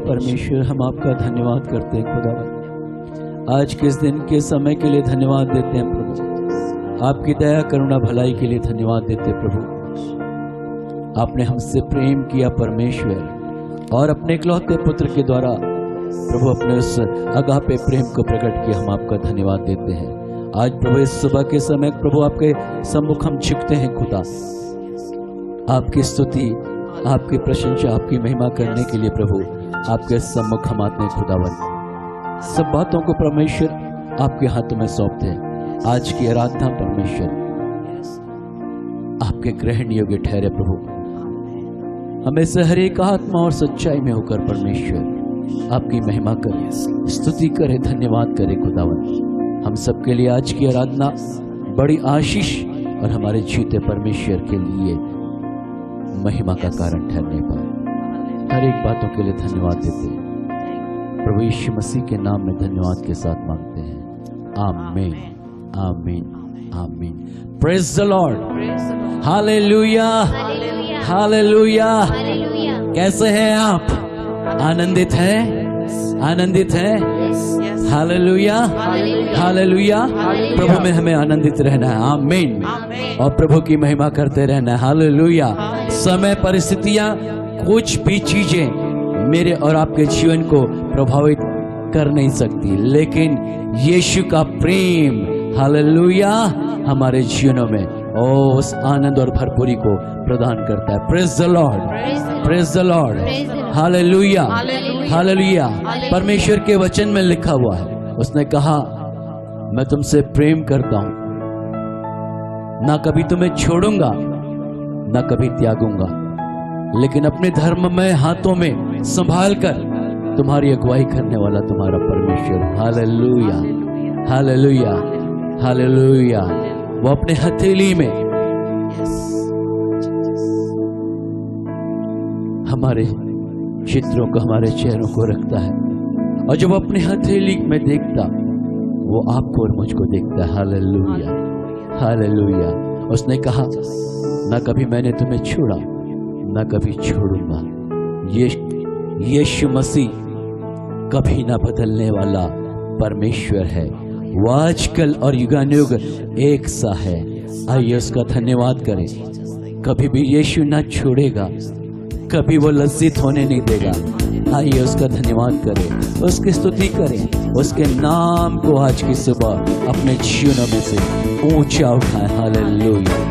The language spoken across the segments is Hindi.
परमेश्वर, हम आपका धन्यवाद करते हैं खुदावन। आज के इस दिन के समय के लिए धन्यवाद देते हैं प्रभु। आपकी दया करुणा भलाई के लिए धन्यवाद देते हैं प्रभु। आपने हमसे प्रेम किया परमेश्वर, और अपने इकलौते पुत्र के द्वारा प्रभु अपने उस अगापे प्रेम को प्रकट किया। हम आपका धन्यवाद देते हैं। आज प्रभु इस सुबह के समय प्रभु आपके सम्मुख हम झुकते हैं खुदा, आपकी स्तुति, आपकी प्रशंसा, आपकी महिमा करने के लिए प्रभु आपके सम्मुख हम आते हैं खुदावन। सब बातों को परमेश्वर आपके हाथों में सौंपते हैं। आज की आराधना परमेश्वर आपके ग्रहण योग्य ठहरे प्रभु। हमें से हर एक आत्मा और सच्चाई में होकर परमेश्वर आपकी महिमा करे, स्तुति करे, धन्यवाद करे खुदावन। हम सबके लिए आज की आराधना बड़ी आशीष और हमारे जीते परमेश्वर के लिए महिमा का कारण ठहरने पाए। हर एक बातों के लिए धन्यवाद देते हैं प्रभु यीशु मसीह के नाम में धन्यवाद के साथ मांगते हैं। आमीन, आमीन, आमीन। Praise the Lord, hallelujah, hallelujah. कैसे हैं आप? आनंदित हैं? आनंदित हैं? Hallelujah, hallelujah. प्रभु में हमें आनंदित रहना है। आमीन। और प्रभु की महिमा करते रहना है। हालेलुया। समय, परिस्थितियां, कुछ भी चीजें मेरे और आपके जीवन को प्रभावित कर नहीं सकती, लेकिन यीशु का प्रेम हालेलुया हमारे जीवनों में उस आनंद और भरपूरी को प्रदान करता है। Praise the Lord, praise the Lord, hallelujah, hallelujah. परमेश्वर के वचन में लिखा हुआ है, उसने कहा मैं तुमसे प्रेम करता हूं, ना कभी तुम्हें छोड़ूंगा ना कभी त्यागूंगा, लेकिन अपने धर्म में हाथों में संभाल कर तुम्हारी अगुवाई करने वाला तुम्हारा परमेश्वर। Hallelujah, hallelujah, hallelujah. वो अपने हथेली में हमारे चित्रों को, हमारे चेहरों को रखता है, और जब अपने हथेली में देखता वो आपको और मुझको देखता है। Hallelujah, hallelujah. उसने कहा ना कभी मैंने तुम्हें छोड़ा ना कभी छोड़ूंगा। यीशु मसीह कभी ना बदलने वाला परमेश्वर है। वो आजकल और युगानुयुग एक सा है। आइए उसका धन्यवाद करें। कभी भी यीशु ना छोड़ेगा, कभी वो लज्जित होने नहीं देगा। आइए उसका धन्यवाद करें, उसकी स्तुति करें, उसके नाम को आज की सुबह अपने जीवनों में से ऊंचा उठाएं। हालेलुया।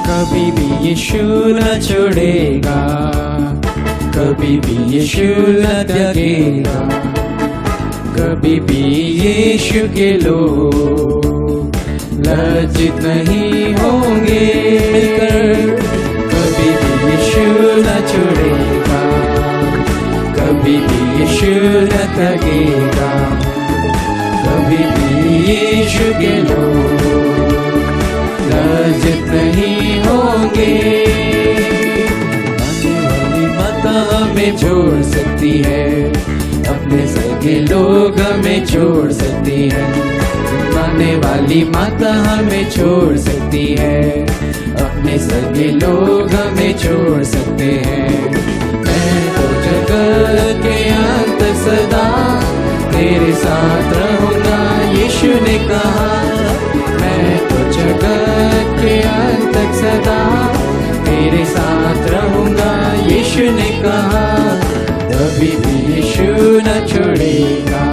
कभी भी यीशु न छोड़ेगा, कभी भी यीशु न त्यागेगा, कभी भी यीशु के लोग लज्जित नहीं होंगे। कभी भी यीशु न छोड़ेगा, कभी भी यीशु न त्यागेगा, कभी भी यीशु के लोग लज्जित नहीं होंगे। आने वाली माता हमें छोड़ सकती है, अपने सगे लोग हमें छोड़ सकती है। आने वाली माता हमें छोड़ सकती है, अपने सगे लोग हमें छोड़ सकते हैं। मैं तो जगत के अंत सदा तेरे साथ रहूंगा, यीशु ने कहा। मैं तो जगत के अंत तक सदा तेरे साथ रहूंगा, यीशु ने कहा। कभी भी यीशु न छोड़ेगा,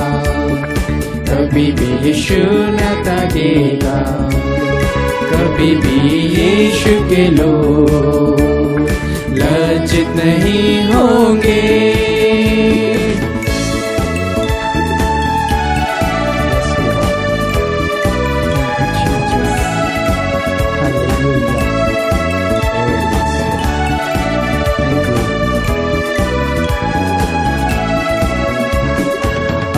यीशु न त्यागेगा, कभी भी यीशु के लोग लज्जित नहीं होंगे।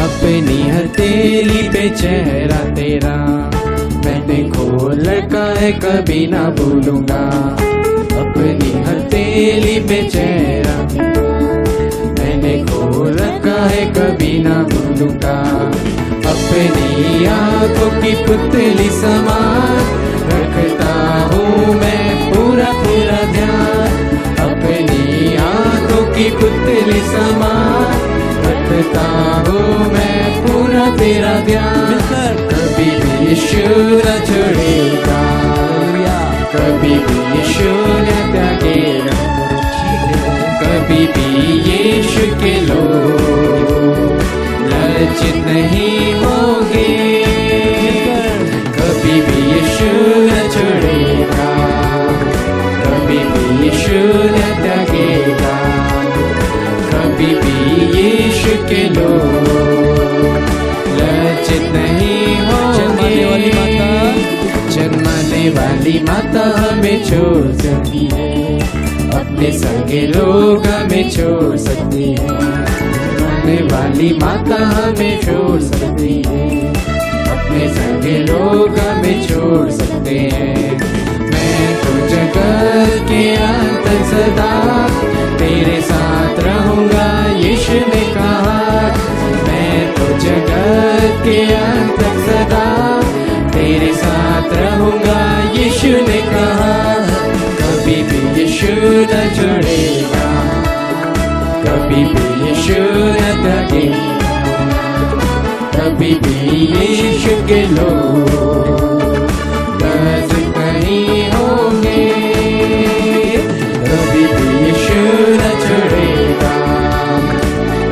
अपनी हथेली पे चेहरा तेरा मैंने खोल रखा है, कभी ना भूलूंगा। अपनी हथेली पे चेहरा मैंने खोल रखा है, कभी ना भूलूंगा। अपनी आंखों की पुतली समान रखता हूँ मैं पूरा पूरा ध्यान। अपनी आंखों की पुतली समान रखता हूँ मैं पूरा तेरा ध्यान। कभी भी यीशु न छोड़ेगा, कभी भी यीशु न त्यागेगा, कभी भी यीशु के लोग लज्जित नहीं होंगे। कभी भी यीशु न छोड़ेगा, कभी भी यीशु न त्यागेगा, कभी भी यीशु के लोग लज्जित नहीं होंगे। जन्माने वाली माता हमें छोड़ सकती है, अपने संगे लोग हमें छोड़ सकते हैं। जन्माने वाली माता हमें छोड़ सकती है, अपने संगे लोग हमें छोड़ सकते हैं। मैं तो जगत के अंत सदा तेरे साथ रहूंगा, यीशु ने कहा। मैं तो जगत के अंत सदा तेरे साथ रहूंगा, यीशु ने कहा। कभी भी यीशु न छोड़ेगा, कभी भी यीशु न त्यागेगा, कभी भी यीशु के लोग लज्जित नहीं होंगे। कभी भी यीशु न छोड़ेगा,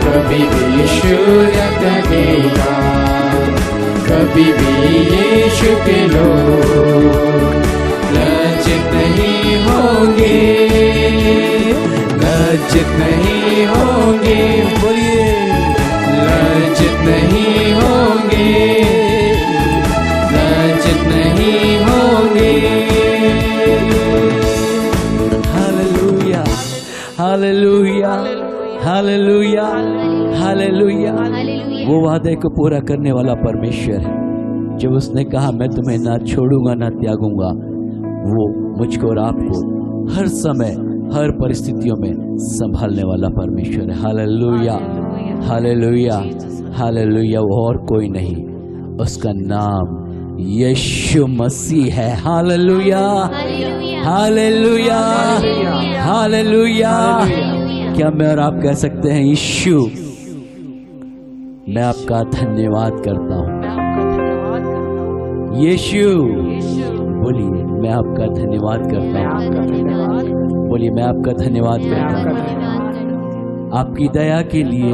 कभी भी यीशु न त्यागेगा, कभी भी यीशु के लोग लज्जित नहीं होंगे, लज्जित नहीं होंगे। बोलिए लज्जित नहीं होंगे, लज्जित नहीं होंगे। Hallelujah, hallelujah, hallelujah, hallelujah. वो वादे को पूरा करने वाला परमेश्वर है। जब उसने कहा मैं तुम्हें ना छोड़ूंगा ना त्यागूंगा, वो मुझको और आपको हर समय हर परिस्थितियों में संभालने वाला परमेश्वर है। Hallelujah, hallelujah, hallelujah. वो और कोई नहीं, उसका नाम यीशु मसीह है। Hallelujah, hallelujah, hallelujah. क्या मैं और आप कह सकते हैं यीशु मैं आपका धन्यवाद करता हूँ। यीशु बोलिए मैं आपका धन्यवाद करता हूँ। बोलिए मैं आपका धन्यवाद करता हूँ। आपकी दया के लिए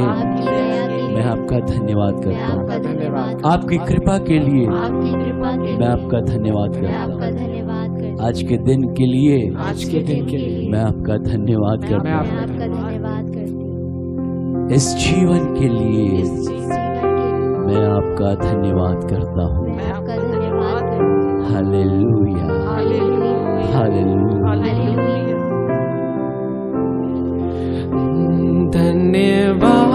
मैं आपका धन्यवाद करता हूँ। आपकी कृपा के लिए मैं आपका धन्यवाद करता हूँ। आज के दिन के लिए मैं आपका धन्यवाद करता हूँ। इस जीवन के लिए मैं आपका धन्यवाद करता हूँ। Hallelujah, hallelujah. धन्यवाद,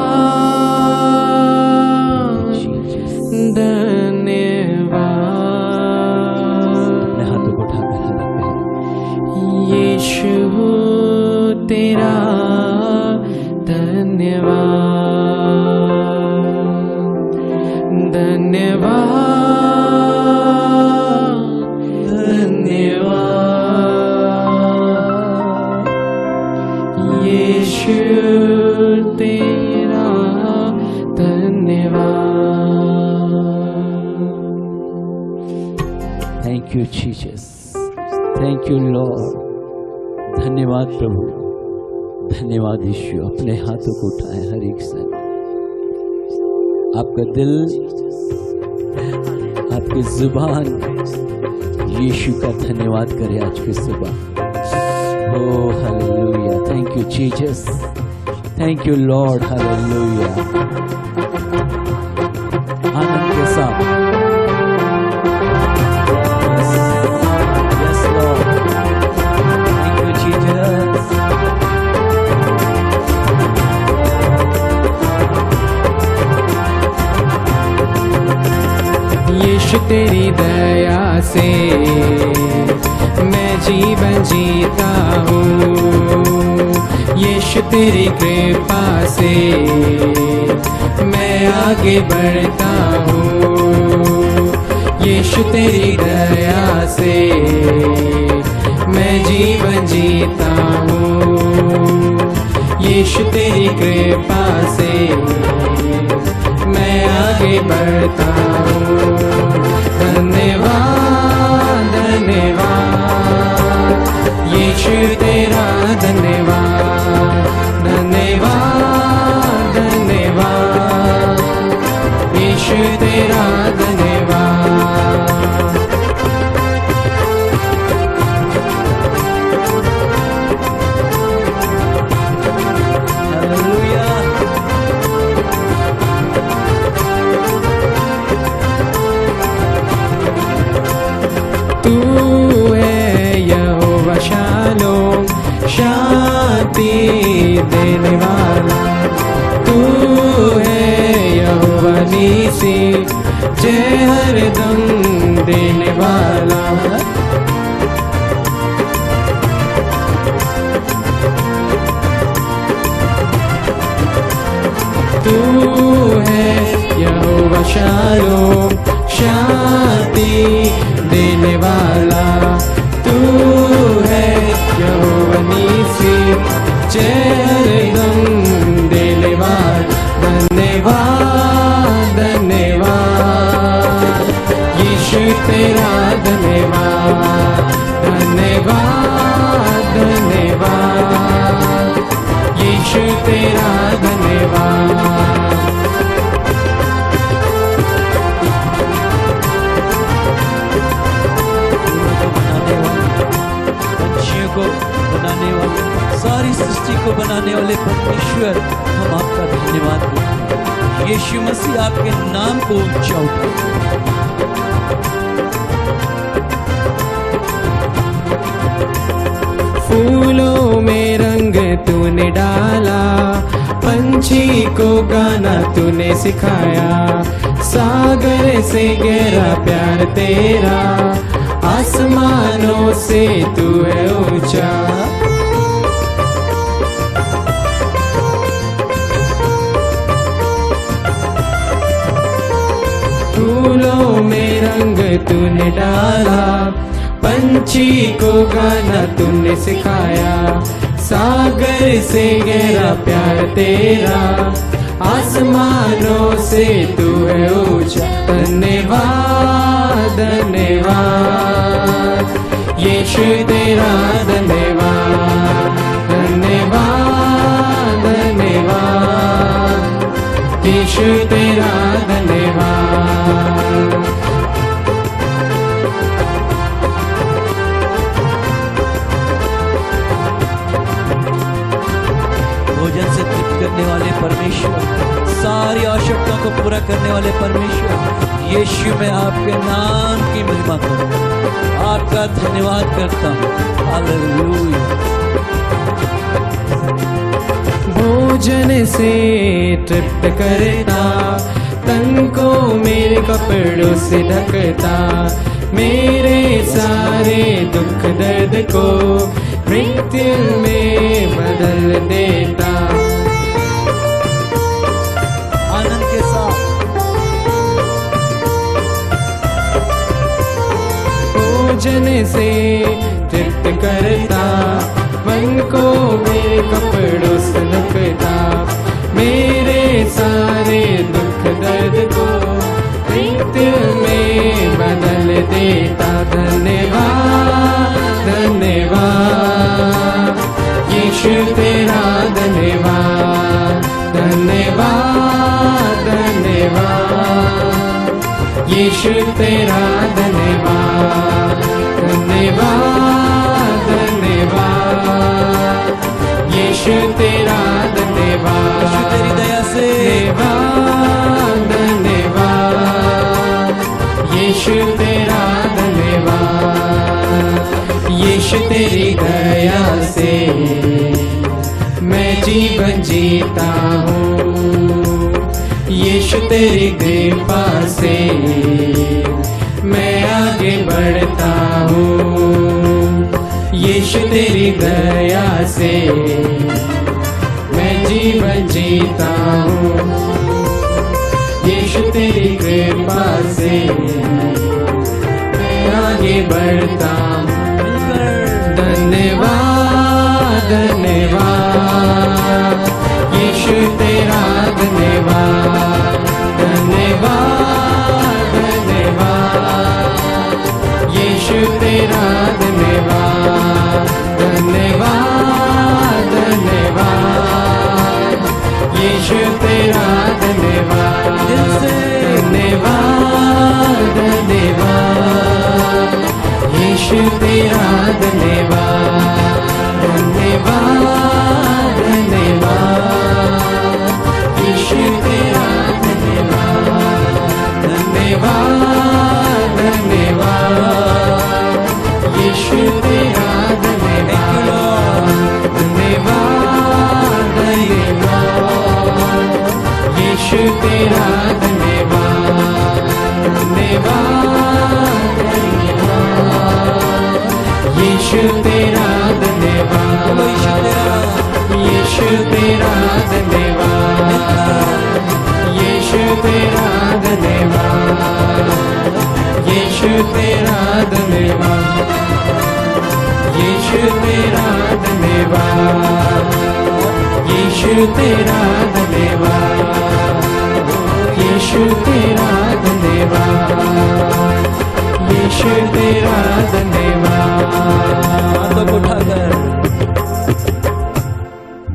धन्यवाद। अपने हाथों को उठाकर हाथ यीशु तेरा धन्यवाद, धन्यवाद, धन्यवाद। यीशु तेरा धन्यवाद। Thank you Jesus, thank you Lord. धन्यवाद प्रभु, धन्यवाद यीशु। अपने हाथों को उठाए हर एक से। आपका दिल आपकी जुबान यीशु का धन्यवाद करे आज की सुबह। Oh hallelujah, thank you Jesus, thank you Lord, hallelujah. आनंद के साथ yes Lord, thank you Jesus. यीशु तेरी दया से मैं जीवन जीता हूँ, यीशु तेरी कृपा से मैं आगे बढ़ता हूँ, यीशु तेरी दया से मैं जीवन जीता हूँ, यीशु तेरी कृपा से मैं आगे बढ़ता हूँ। धन्यवाद धन्यवाद यीशु तेरा धन्यवाद, धन्यवाद धन्यवाद यीशु तेरा धन्यवाद। हालेलुया। तू है यहोवा शालोम, शांति देने वाला, तू है यहोवा नीसी, जय हरदम देने वाला। तू है यहोवा शालोम, शांति देने वाला, तू है यहोवा नीसी, जय हरदम देने वाला। धन्यवाद धन्यवाद यीशु तेरा धन्यवाद, धन्यवाद धन्यवाद यीशु तेरा धन्यवाद। को बनाने वाले, सारी सृष्टि को बनाने वाले परमेश्वर, हम आपका धन्यवाद करते हैं। यीशु मसीह आपके नाम को ऊंचा उठाते हैं। फूलों में रंग तूने डाला, पंछी को गाना तूने सिखाया, सागर से गहरा प्यार तेरा, आसमानों से तू है ऊंचा। फूलों में रंग तूने डाला, पंछी को गाना तूने सिखाया, सागर से गहरा प्यार तेरा, आसमानों से तू है ऊंचा। धन्यवाद धन्यवाद यीशु तेरा धन्यवाद, धन्यवाद धन्यवाद यीशु तेरा धन्यवाद। भोजन से तृप्त करने वाले परमेश्वर, सारी आवश्यकताओं को पूरा करने वाले परमेश्वर, यीशु मैं आपके नाम की महिमा करूं, आपका धन्यवाद करता हूं। हालेलुया। भोजन से तृप्त करता, तन को मेरे कपड़ों से ढकता, मेरे सारे दुख दर्द को मृत्यु में बदल देता। आनंद के साथ भोजन से तृप्त करता, मन को मेरे कपड़ों से ढकता, मेरे सारे दुख दर्द को मृत्यु में बदल देता। धन्यवाद धन्यवाद यीशु तेरा धन्यवाद, धन्यवाद धन्यवाद यीशु तेरा धन्यवाद, धन्यवाद, धन्यवाद, यीशु तेरा धन्यवाद, तेरी दया से धन्यवाद, धन्यवाद, यीशु तेरा धन्यवाद, यीशु तेरी दया से मैं जीवन जीता हूँ, यीशु तेरी कृपा से मैं आगे बढ़ता हूँ, यीशु तेरी दया से मैं जीवन जीता हूँ, यीशु तेरी कृपा से मैं आगे बढ़ता हूँ। धन्यवाद, धन्यवाद, यीशु तेरा धन्यवाद, धन्यवाद, धन्यवाद, यीशु तेरा धन्यवाद, धन्यवाद, धन्यवाद, यीशु तेरा धन्यवाद, धन्यवाद, धन्यवाद, यीशु तेरा धन्यवाद, धन्यवाद, धन्यवाद, यीशु तेरा धन्यवाद, धन्यवाद, धन्यवाद, यीशु तेरा धन्यवाद, धन्यवाद, धन्यवाद, यीशु तेरा धन्यवाद, धन्यवाद, यीशु तेरा धन्यवाद, यीशु तेरा धन्यवाद, यीशु तेरा धन्यवाद, यीशु तेरा धन्यवाद, यीशु तेरा धन्यवाद, यीशु तेरा धन्यवाद, यीशु तेरा धन्यवाद, यीशु तेरा धन्यवाद। तो उठाकर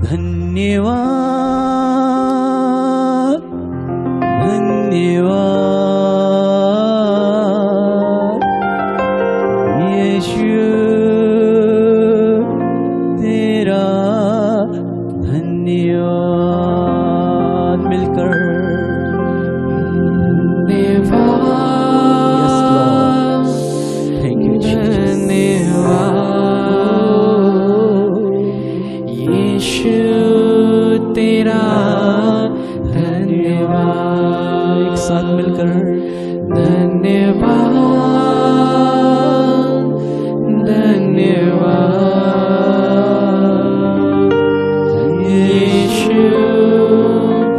धन्यवाद, धन्यवाद, यीशु तेरा धन्यवाद। मिलकर थैंक यू यीशु तेरा धन्यवाद। एक साथ मिलकर धन्यवाद, धन्यवाद, यीशु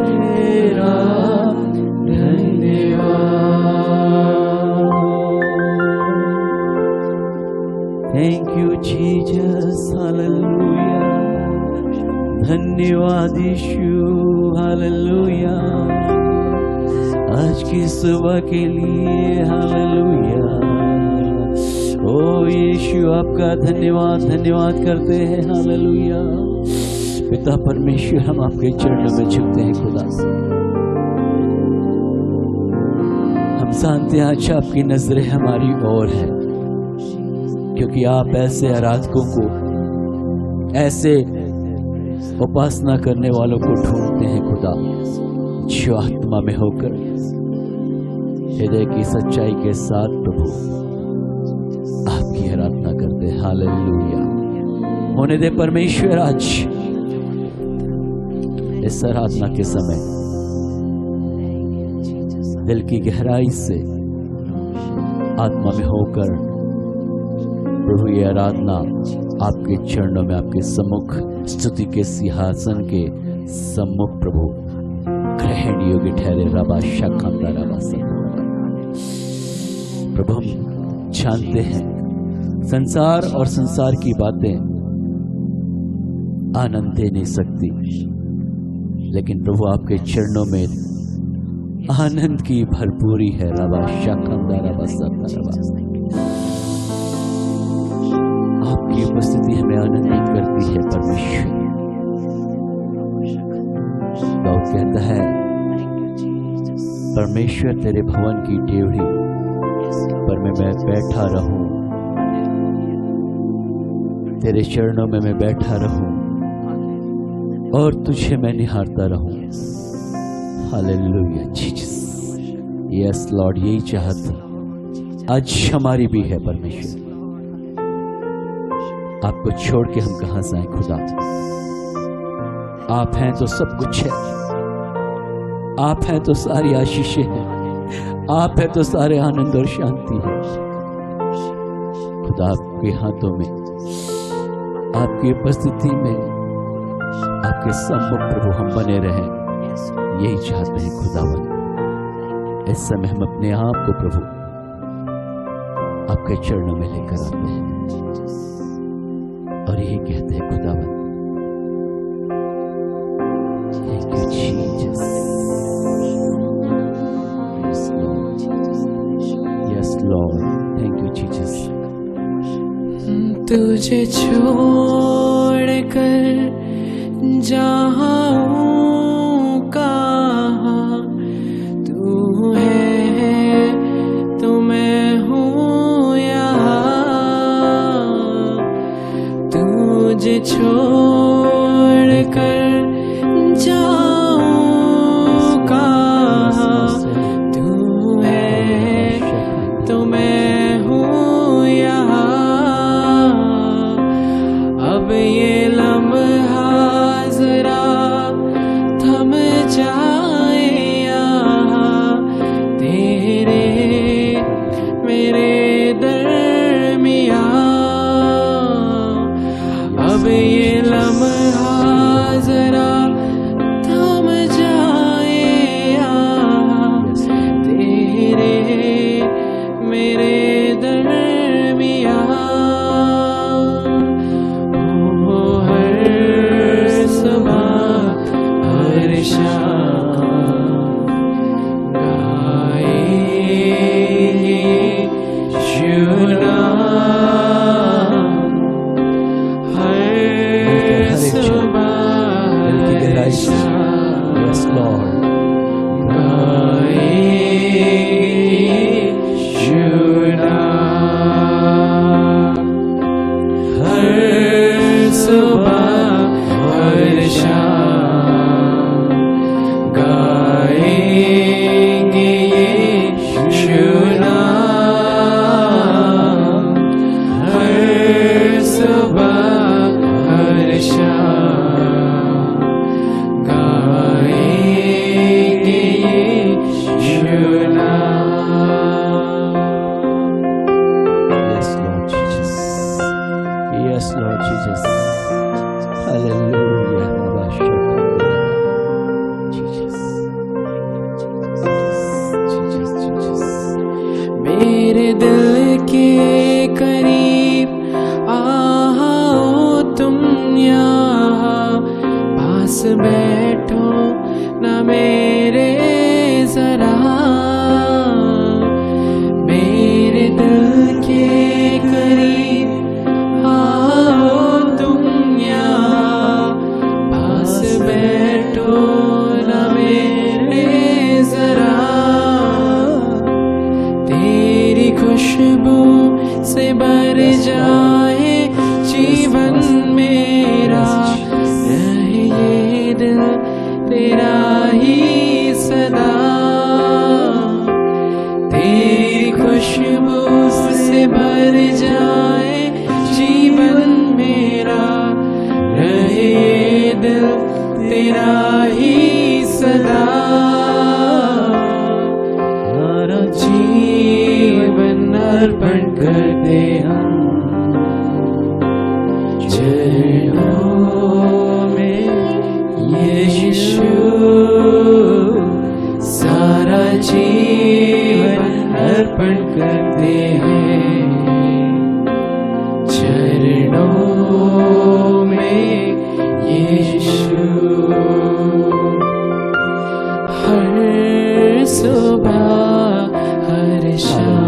तेरा धन्यवाद। Thank you Jesus, hallelujah. धन्यवाद यीशु, हालेलुया। आज की सुबह के लिए हालेलुया। ओ यीशु आपका धन्यवाद, धन्यवाद करते हैं, हालेलुया। पिता परमेश्वर, हम आपके चरणों में झुकते हैं खुदा से। हम जानते हैं आज आपकी नजरें हमारी ओर है, क्योंकि आप ऐसे आराधकों को, ऐसे उपासना करने वालों को ढूंढते हैं खुदा, जो आत्मा में होकर हृदय की सच्चाई के साथ प्रभु आपकी आराधना करते हैं। हालेलुया। होने दे परमेश्वर आज इस आराधना के समय दिल की गहराई से आत्मा में होकर प्रभु ये आराधना आपके चरणों में, आपके सम्मुख स्तुति के सिंहासन के सम्मुख प्रभु ग्रहण योग्य ठहरे। रबा शाखंदा रबा सतोरा। प्रभु हम जानते हैं संसार और संसार की बातें आनंद दे नहीं सकती, लेकिन प्रभु आपके चरणों में आनंद की भरपूरी है। रबा शाखंदा रबा सतोरा रबा। आपकी उपस्थिति हमें आनंदित करती है परमेश्वर। दाऊद कहता है परमेश्वर तेरे भवन की डेवढ़ी पर मैं बैठा रहूं, तेरे चरणों में मैं बैठा रहूं और तुझे मैं निहारता रहूं। हालेलुया जीसस, यस लॉर्ड, यही चाहत आज हमारी भी है परमेश्वर। आपको छोड़ के हम कहां जाएं खुदा। आप हैं तो सब कुछ है, आप हैं तो सारी आशीषें हैं, आप हैं तो सारे आनंद और शांति है। खुदा आपके हाथों में, आपकी उपस्थिति में, आपके सम्मुख प्रभु हम बने रहें, यही चाहते हैं खुदावन। इस समय हम अपने आप को प्रभु आपके चरणों में लेकर आते हैं और यही कहते हैं खुदावन, thank you Jesus, yes Lord, thank you Jesus. तुझे छोड़ कर जाऊं कहाँ, तू है तो मैं हूँ यहाँ। तुझे छोड़ कर जाऊं कहाँ, तू है तो मैं हूँ यहाँ। अब ये लम्हा जरा थम जाए यहाँ, तेरे मेरे दरमियाँ। अब ये लम्हा जरा थम जाए यहाँ, तेरे मेरे दरमियाँ। ओ हर सुबह हर शाम गाएंगे यीशु नाम। हर सुबह हर शाम यस लॉर्ड, गाएंगे यीशु नाम। हर सुबह हर शाम गाएंगे यीशु नाम। हर सुबह हर शाम गाएंगे यीशु नाम। Yes Lord Jesus, yes Lord Jesus, hallelujah, Jesus, Jesus, Jesus. मेरे दिल के करीब आओ तुम यहाँ, पास बैठो ना मेरे जरा। मेरे दिल के करीब आओ तुम यहाँ, पास बैठो ना मेरे जरा। तेरी खुशबू से भर जाए जीवन मेरा, रहे ये दिल तेरा ही सदा। तेरी खुशबू से भर जाए जीवन मेरा, रहे ये दिल तेरा ही सदा। हमारा जीवन अर्पण कर दे हम चरणों में यीशु। सारा जीवन अर्पण करते हैं चरणों में यीशु। हर सुबह हर शाम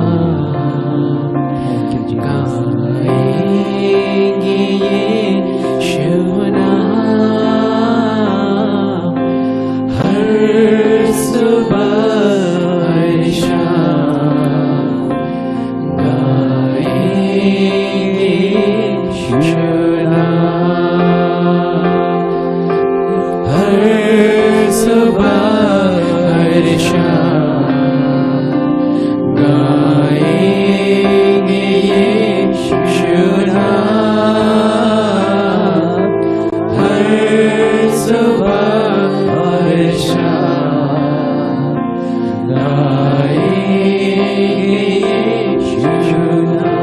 गाएंगे यीशु नाम। हर सुबह गाएंगे यीशु नाम हर सुबह और शाम गाएंगे यीशु नाम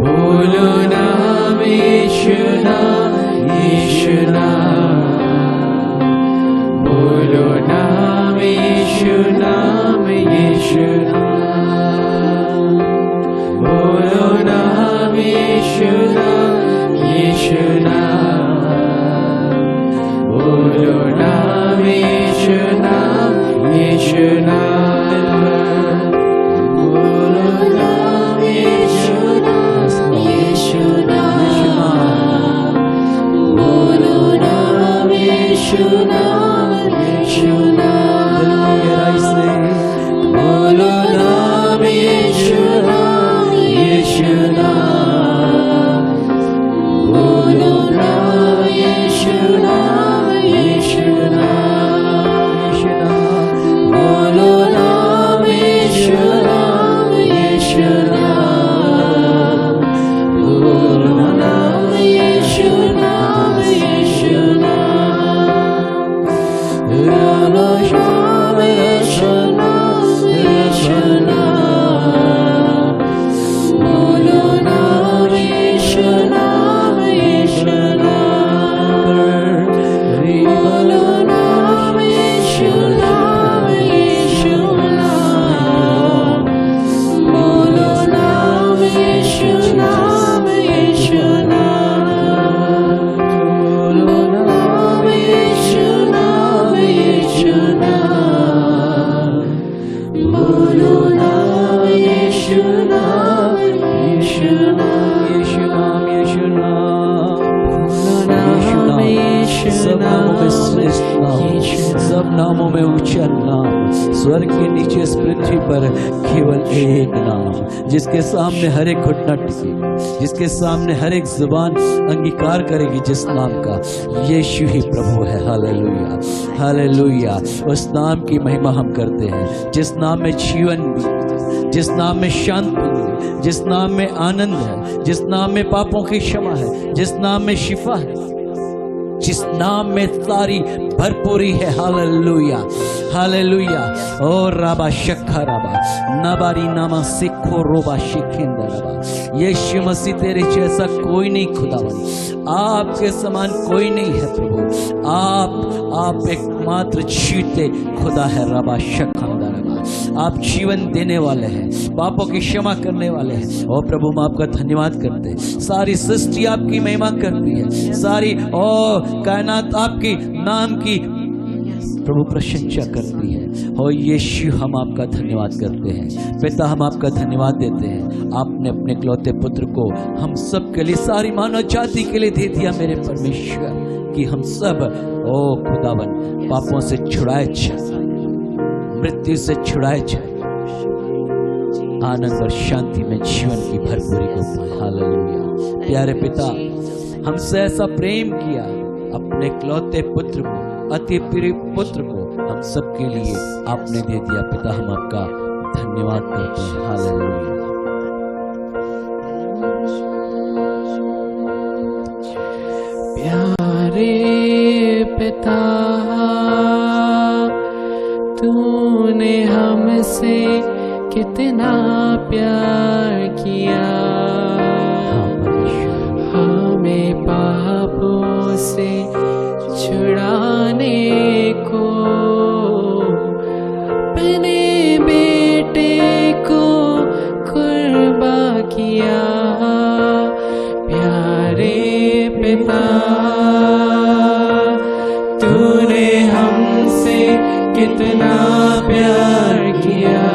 बोलो नाम यीशु नाम यीशु नाम बोलो नाम यीशु नाम यीशु नाम बोलो नाम यीशु नाम यीशु नाम बोलो नाम यीशु नाम यीशु नाम बोलो नाम यीशु नाम यीशु नाम बोलो नाम यीशु नाम यीशु नाम बोलो नाम यीशु नाम यीशु नाम बोलो नाम यीशु नाम यीशु नाम बोलो नाम यीशु नाम यीशु नाम बोलो नाम यीशु नाम यीशु नाम बोलो नाम यीशु नाम यीशु नाम बोलो नाम यीशु नाम यीशु नाम बोलो नाम यीशु नाम यीशु नाम बोलो नाम यीशु नाम यीशु नाम बोलो नाम यीशु नाम यीशु नाम बोलो नाम यीशु नाम यीशु नाम यीशु नाम यीशु नाम यीशु सब नामों में श्रेष्ठ नाम, सब नामों में ऊंचा नाम, स्वर्ग के नीचे इस पृथ्वी पर केवल एक नाम, जिसके सामने हर एक घुटना टिके, जिसके सामने हर एक जुबान अंगीकार करेगी जिस नाम का, यीशु ही प्रभु है। Hallelujah hallelujah. उस नाम की महिमा हम करते हैं जिस नाम में जीवन भी, जिस नाम में शांति है, जिस नाम में आनंद है, जिस नाम में पापों की क्षमा है, जिस नाम में शिफा है, जिस नाम में सारी भरपूरी है। Hallelujah hallelujah. ओ राबा शक्खा राबा नबारी नामा सिखो रोबा शिखेंदा राबा। यीशु मसीह तेरे जैसा कोई नहीं खुदावन, आपके समान कोई नहीं है प्रभु। आप एकमात्र जीते खुदा है। राबा शक्खंदा राबा, आप जीवन देने वाले हैं, पापों की क्षमा करने वाले हैं। और प्रभु हम आपका धन्यवाद करते हैं। सारी सृष्टि आपकी महिमा करती है, सारी कायनात आपकी नाम की प्रभु प्रशंसा करती है। और यीशु हम आपका धन्यवाद करते हैं। पिता हम आपका धन्यवाद देते हैं, आपने अपने इकलौते पुत्र को हम सब के लिए, सारी मानव जाति के लिए दे दिया मेरे परमेश्वर, कि हम सब ओ खुदावन पापों से छुड़ाए जाए, मृत्यु से छुड़ाए जाए, आनंद और शांति में जीवन की भरपूरी को पाए। हालेलुया। प्यारे पिता, हमसे ऐसा प्रेम किया, अपने इकलौते पुत्र को, अति प्रिय पुत्र को हम सब के लिए आपने दे दिया। पिता हम आपका धन्यवाद करते हैं। हालेलुया। प्यारे पिता, तूने हमसे कितना प्यार किया, हमें पापों से छुड़ाने को अपने बेटे को कुर्बा किया। प्यारे पिता, तूने हमसे कितना प्यार किया,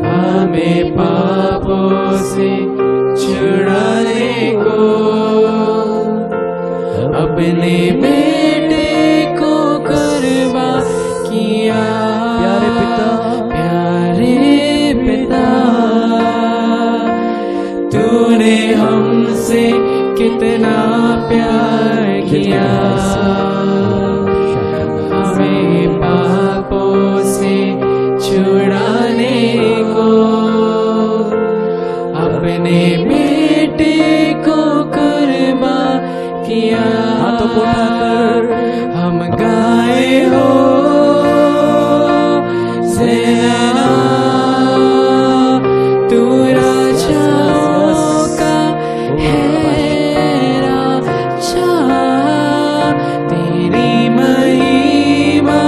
हमें पापों से छुड़ाने को अपने बेटे को कुर्बा किया। प्यारे पिता, प्यारे पिता, तूने हमसे कितना प्यार किया, हमें पापों से सेना तू राजाओं का है राजा, तेरी महिमा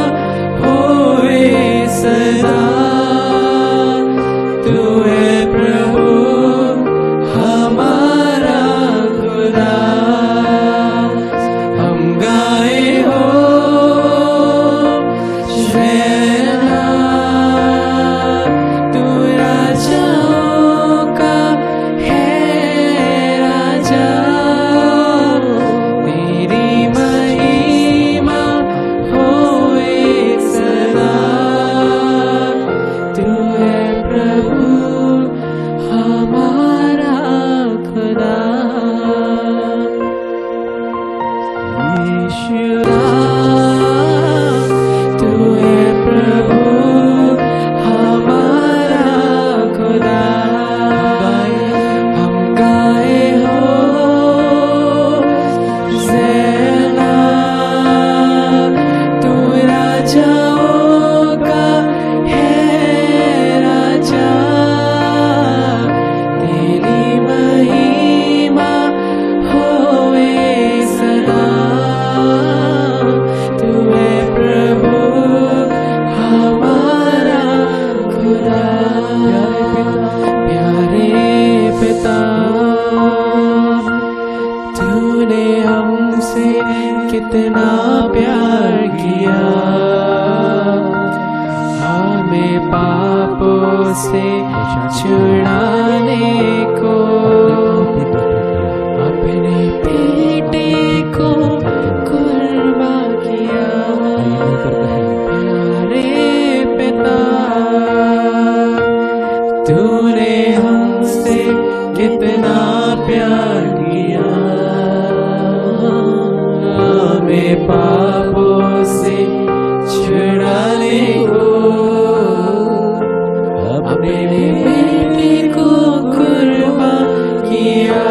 होए सदा। तू है प्रभु हमारा खुदा, हम गाए हो शैना, तू राजाओं का है राजा, तेरी महिमा होए सदा। तू है प्रभु हमारा खुदा। यीशुआ तू है प्रभु हमारा खुदा, हम गाए हो सेना, तू राजाओं का है राजा, तेरी महिमा होए सदा। तू है प्रभु हमारा खुदा। प्यारे पिता, तूने हमसे कितना प्यार किया, हमें पापों से छुड़ाने को अपने बेटे को कुर्बान किया। प्यारे पिता, तूने हमसे कितना प्यार किया, हमें पापों से छुड़ाने को अपने बेटे को कुर्बान किया।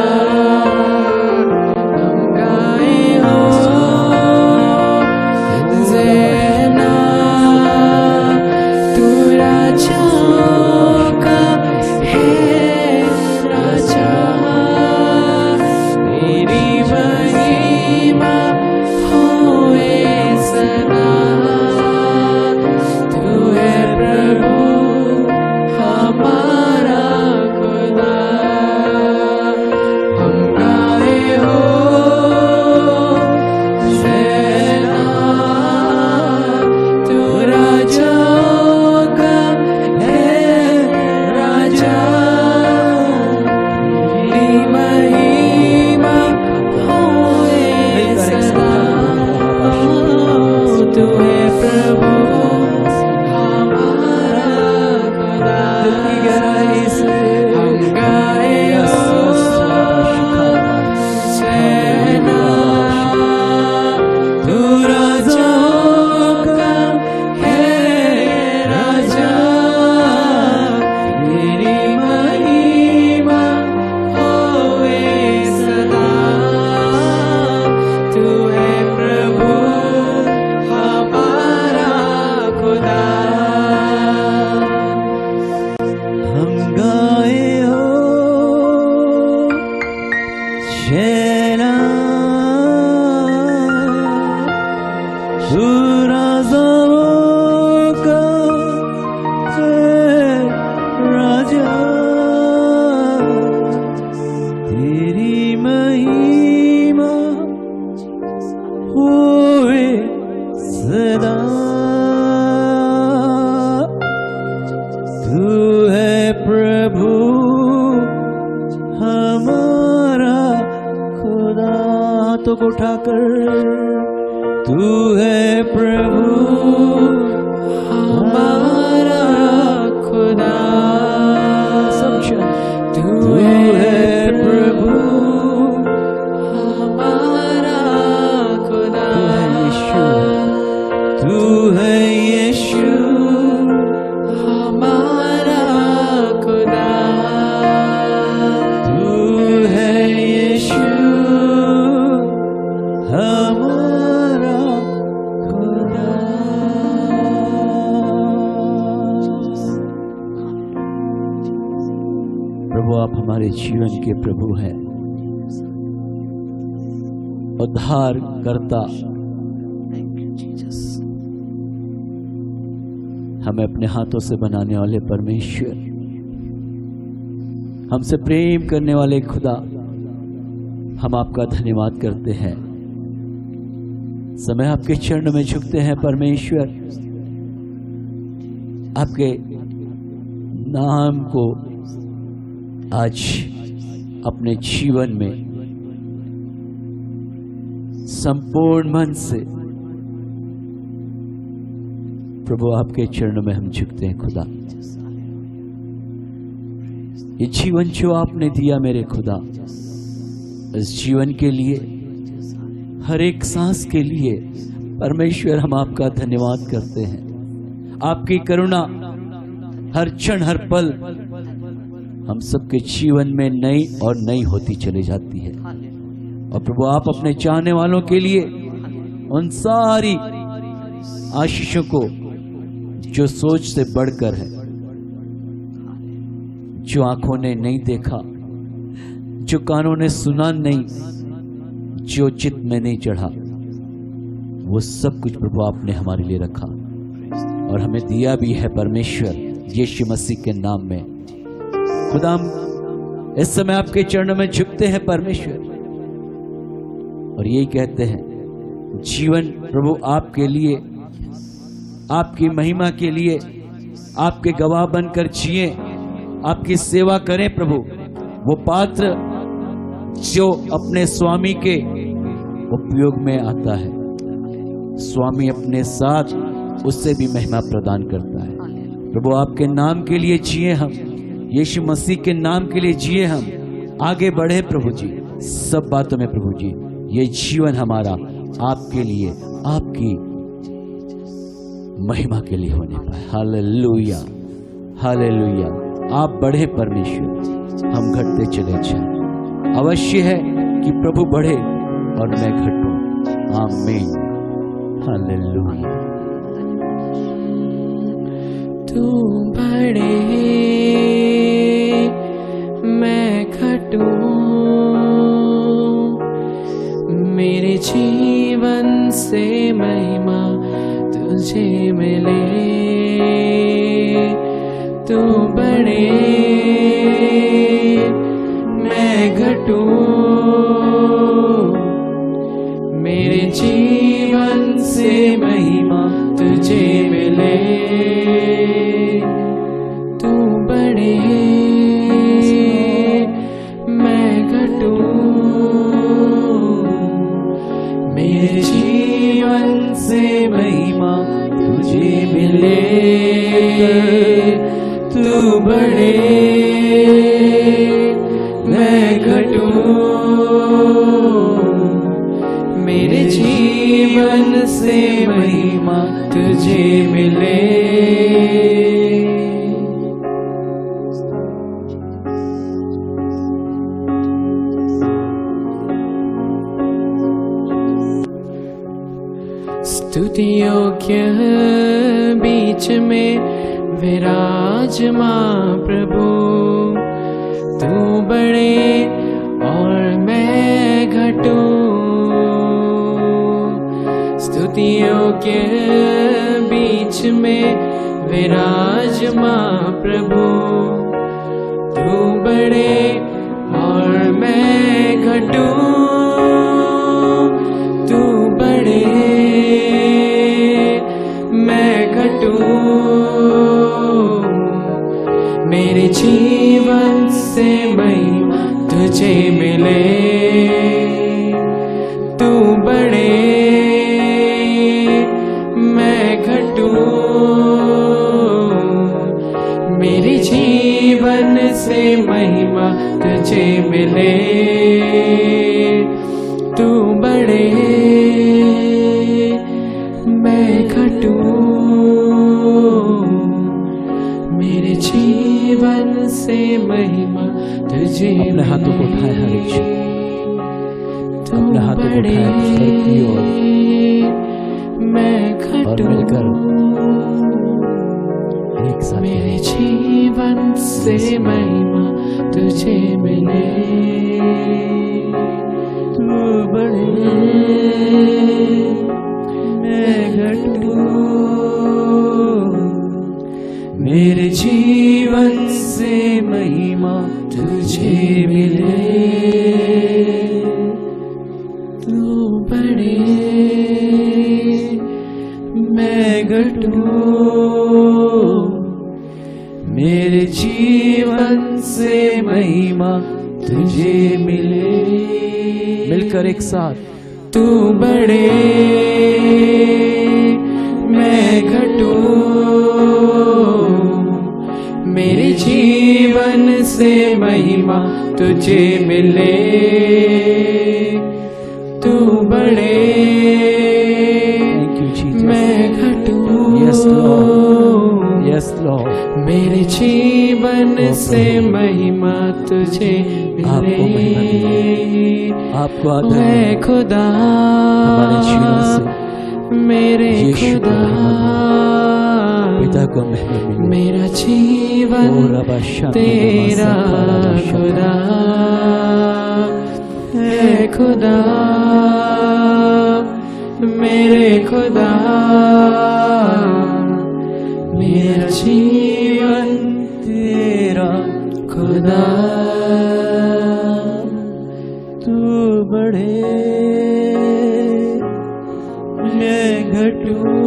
हम गाए हो ज़ैना, तू राजाओं का है राजा, तेरी महिमा होए सदा। तू है प्रभु हमारा खुदा, हम गाए हो सेना, तू राजाओं का है राजा, तेरी महिमा होए सदा। तू है प्रभु हमारा खुदा, हम गाए हो सेना, तू राजाओं का है राजा, तेरी महिमा होए सदा। तू है प्रभु हमारा खुदा, हम गाए हो शैना, तू राजाओं का है राजा, तेरी महिमा होए सदा। तू है प्रभु हमारा खुदा। हाथों को उठाकर, तू है प्रभु हमारा खुदा, तू है प्रभु हमारा खुदा। तू है यीशु हमारा खुदा, तू है यीशु हमारा आप हमारे जीवन के प्रभु हैं, उद्धार करता। हमें अपने हाथों से बनाने वाले परमेश्वर, हमसे प्रेम करने वाले खुदा, हम आपका धन्यवाद करते हैं। समय आपके चरणों में झुकते हैं परमेश्वर, आपके नाम को आज अपने जीवन में संपूर्ण मन से प्रभु आपके चरणों में हम झुकते हैं खुदा। ये जीवन जो आपने दिया मेरे खुदा, इस जीवन के लिए, हर एक सांस के लिए परमेश्वर हम आपका धन्यवाद करते हैं। आपकी करुणा हर क्षण हर पल हम सबके जीवन में नई और नई होती चली जाती है। और प्रभु आप अपने चाहने वालों के लिए उन सारी आशीषों को जो सोच से बढ़कर है, जो आंखों ने नहीं देखा, जो कानों ने सुना नहीं, जो चित्त में नहीं चढ़ा, वो सब कुछ प्रभु आपने हमारे लिए रखा और हमें दिया भी है परमेश्वर यीशु मसीह के नाम में। खुदा हम इस समय आपके चरणों में झुकते हैं परमेश्वर और यही कहते हैं, जीवन प्रभु आपके लिए, आपकी महिमा के लिए, आपके गवाह बनकर जिए, आपकी सेवा करें प्रभु। वो पात्र जो अपने स्वामी के उपयोग में आता है, स्वामी अपने साथ उससे भी महिमा प्रदान करता है। प्रभु आपके नाम के लिए जिए हम, यीशु मसीह के नाम के लिए जिए हम, आगे बढ़े प्रभु जी सब बातों में प्रभु जी। ये जीवन हमारा आपके लिए, आपकी महिमा के लिए होने पाए। Hallelujah, hallelujah. आप बढ़े परमेश्वर, हम घटते चले जाएं। अवश्य है कि प्रभु बढ़े और मैं घटूं। आमीन, हालेलुया। तू बढ़े मैं घटूं, मेरे जीवन से महिमा तुझे मिले। तू बढ़े मैं घटूं, मेरे जीवन से महिमा तुझे मिले। तू बढ़े मैं घटूं, मेरे जीवन से महिमा तुझे मिले। तू बढ़े मैं घटूं, मेरे जीवन से महिमा तुझे मिले। स्तुति योग्य बीच में विराजमान प्रभु, तू बढ़े और मैं घटूं। स्तुति योग्य बीच में विराजमान प्रभु, तू बढ़े और मैं घटूं। तू बढ़े मैं घटूं, मेरे जीवन से महिमा तुझे मिले। तू बढ़े मैं घटूं, मेरे जीवन से महिमा तुझे मिले। तू बढ़े मैं घटूं, मेरे जीवन से महिमा तुझे। अपने हाथों को उठाए हर एक क्षण, अपने हाथों को उठाए स्वर्ग की ओर और मिलकर एक साथ मेरे जीवन से महिमा तुझे मिले, तू बढ़े मैं घटूं, मेरे जीवन से महिमा तुझे मिले, तू बढ़े मैं घटूं, मेरे जीवन से महिमा तुझे मिले। मिलकर एक साथ, तू बढ़े मैं घटूं, मेरे जीवन से महिमा तुझे मिले, तू बढ़े थैंक यू जीसस, मैं घटूं, यस लॉर्ड, यस लॉर्ड। मेरे जीवन से महिमा तुझे आपको महिमा मिले, आपको आदर मैं खुदा हमारे जीवन से मेरे यीशु को खुदा, पिता को महिमा मिले। मेरा जीवन ओ रबा शांति तेरा खुदा है, खुदा मेरे खुदा, मेरा जीवन तेरा खुदा, तू बढ़े मैं घटूं,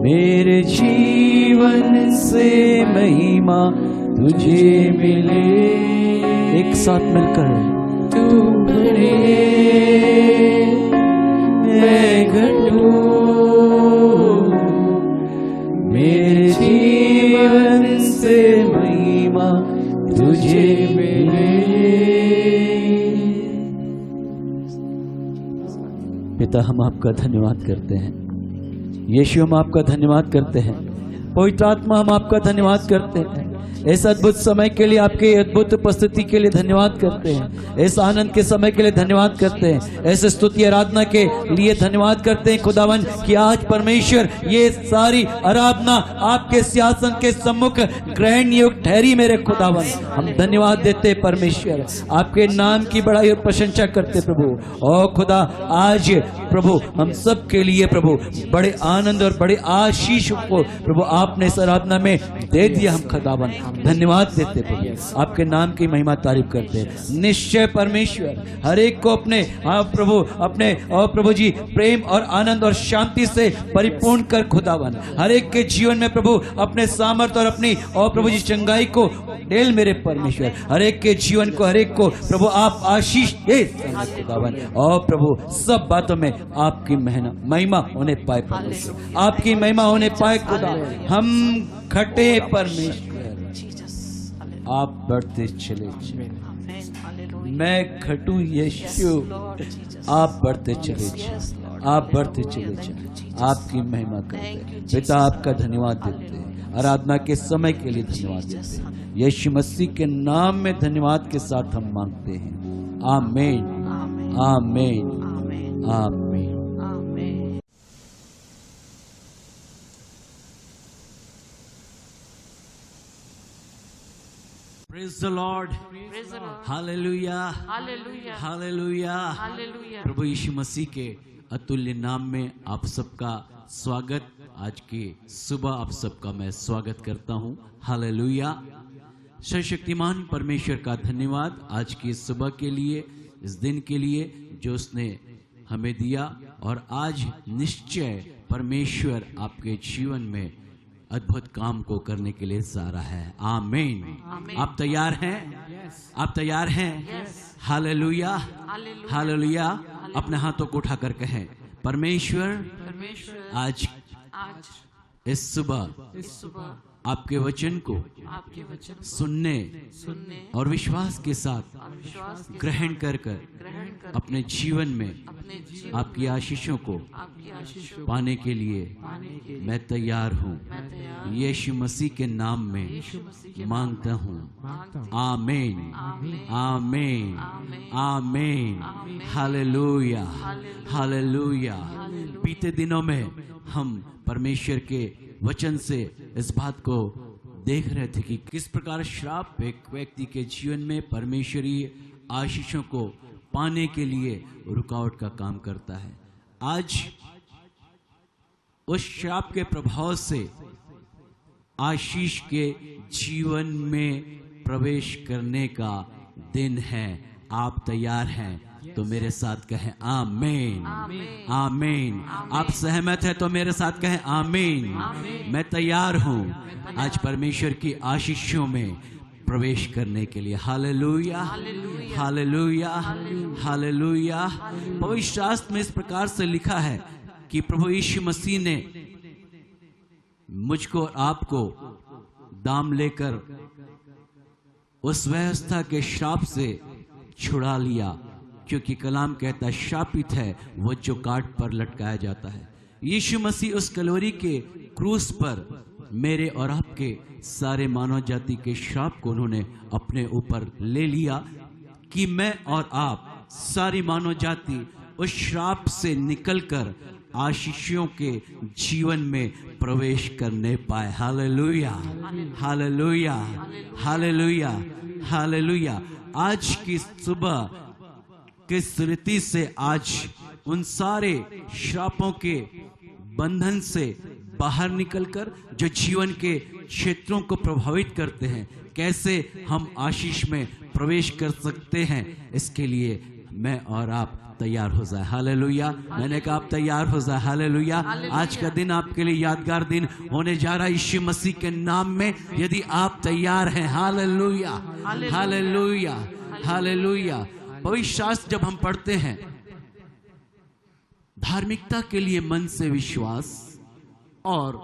मेरे जीवन से महिमा तुझे मिले। एक साथ मिलकर, तू बढ़े मैं घटूं, मेरे जीवन से महिमा तुझे मिले। पिता हम आपका धन्यवाद करते हैं, यीशु हम आपका धन्यवाद करते हैं, पवित्र आत्मा हम आपका धन्यवाद करते हैं। इस अद्भुत समय के लिए, आपके अद्भुत उपस्थिति के लिए धन्यवाद करते हैं। इस आनंद के समय के लिए धन्यवाद करते हैं। ऐसे स्तुति आराधना के लिए धन्यवाद करते हैं खुदावन कि आज परमेश्वर ये सारी आराधना आपके सिंहासन के सम्मुख ग्रहण योग्य ठहरी। मेरे खुदावन हम धन्यवाद देते परमेश्वर, आपके नाम की बड़ाई और प्रशंसा करते प्रभु। और खुदा आज प्रभु हम सब के लिए प्रभु बड़े आनंद और बड़े आशीष को प्रभु आपने इस आराधना में दे दिया। हम खुदावन धन्यवाद देते प्रभु, आपके नाम की महिमा तारीफ करते हैं। निश्चय परमेश्वर हर एक को अपने प्रभु अपने और प्रभु जी प्रेम और आनंद और शांति से परिपूर्ण कर खुदावन। हर एक के जीवन में प्रभु अपने सामर्थ और अपनी और प्रभु जी चंगाई को डेल मेरे परमेश्वर। हर एक के जीवन को, हर एक को प्रभु आप आशीष दे खुदावन। और प्रभु सब बातों में आपकी महिमा होने पाए परमेश्वर, आपकी महिमा होने पाए खुदा। हम घटे परमेश्वर, आप बढ़ते चले जाए, मैं घटूं यीशु, आप बढ़ते चले जाए, आप बढ़ते चले जाए, आपकी महिमा करते हैं। पिता आपका धन्यवाद देते हैं, आराधना के समय के लिए धन्यवाद देते हैं। यीशु मसीह के नाम में धन्यवाद के साथ हम मांगते हैं। आमीन, आमीन, आमीन। Praise the Lord. Hallelujah. Hallelujah. Hallelujah. Hallelujah. प्रभु यीशु मसीह के अतुल्य नाम में आप सबका स्वागत। आज की सुबह आप सबका मैं स्वागत करता हूँ। हालेलुया। सर्वशक्तिमान परमेश्वर का धन्यवाद आज की इस सुबह के लिए, इस दिन के लिए जो उसने हमें दिया। और आज निश्चय परमेश्वर आपके जीवन में अद्भुत काम को करने के लिए जा रहा है। आमीन। आप तैयार हैं? आप तैयार हैं? Hallelujah, hallelujah. अपने हाथों को उठाकर कहें, परमेश्वर आज इस सुबह आपके वचन को सुनने और विश्वास के साथ ग्रहण कर अपने जीवन में आपकी आशीषों को पाने के लिए मैं तैयार हूँ। यीशु मसीह के नाम में मांगता हूँ। आमीन, आमीन, आमीन। Hallelujah, hallelujah. बीते दिनों में हम परमेश्वर के वचन से इस बात को देख रहे थे कि किस प्रकार श्राप एक व्यक्ति के जीवन में परमेश्वरीय आशीषों को पाने के लिए रुकावट का काम करता है। आज उस श्राप के प्रभाव से आशीष के जीवन में प्रवेश करने का दिन है। आप तैयार हैं तो मेरे साथ कहें आमीन, आमीन। आप सहमत हैं तो मेरे साथ कहें आमीन। मैं तैयार हूं आज परमेश्वर की आशीषों में प्रवेश करने के लिए। Hallelujah, hallelujah, hallelujah. पवित्र शास्त्र में इस प्रकार से लिखा है कि प्रभु यीशु मसीह ने मुझको और आपको दाम लेकर उस व्यवस्था के श्राप से छुड़ा लिया, क्योंकि कलाम कहता है श्रापित है वो जो काट पर लटकाया जाता है। यीशु मसीह उस कलोरी के क्रूस पर मेरे और आपके सारे मानव जाति के श्राप को उन्होंने अपने ऊपर ले लिया कि मैं और आप सारी मानव जाति उस श्राप से निकलकर आशीषों के जीवन में प्रवेश करने पाए। Hallelujah, hallelujah, hallelujah, hallelujah. आज की सुबह की स्मृति से आज उन सारे श्रापों के बंधन से बाहर निकलकर जो जीवन के क्षेत्रों को प्रभावित करते हैं, कैसे हम आशीष में प्रवेश कर सकते हैं, इसके लिए मैं और आप तैयार हो जाए। हालेलुया। मैंने कहा आप तैयार हो जाए। हालेलुया। आज का दिन आपके लिए यादगार दिन होने जा रहा है यीशु मसीह के नाम में, यदि आप तैयार हैं। Hallelujah, hallelujah, hallelujah. पवित्र शास्त्र जब हम पढ़ते हैं, धार्मिकता के लिए मन से विश्वास और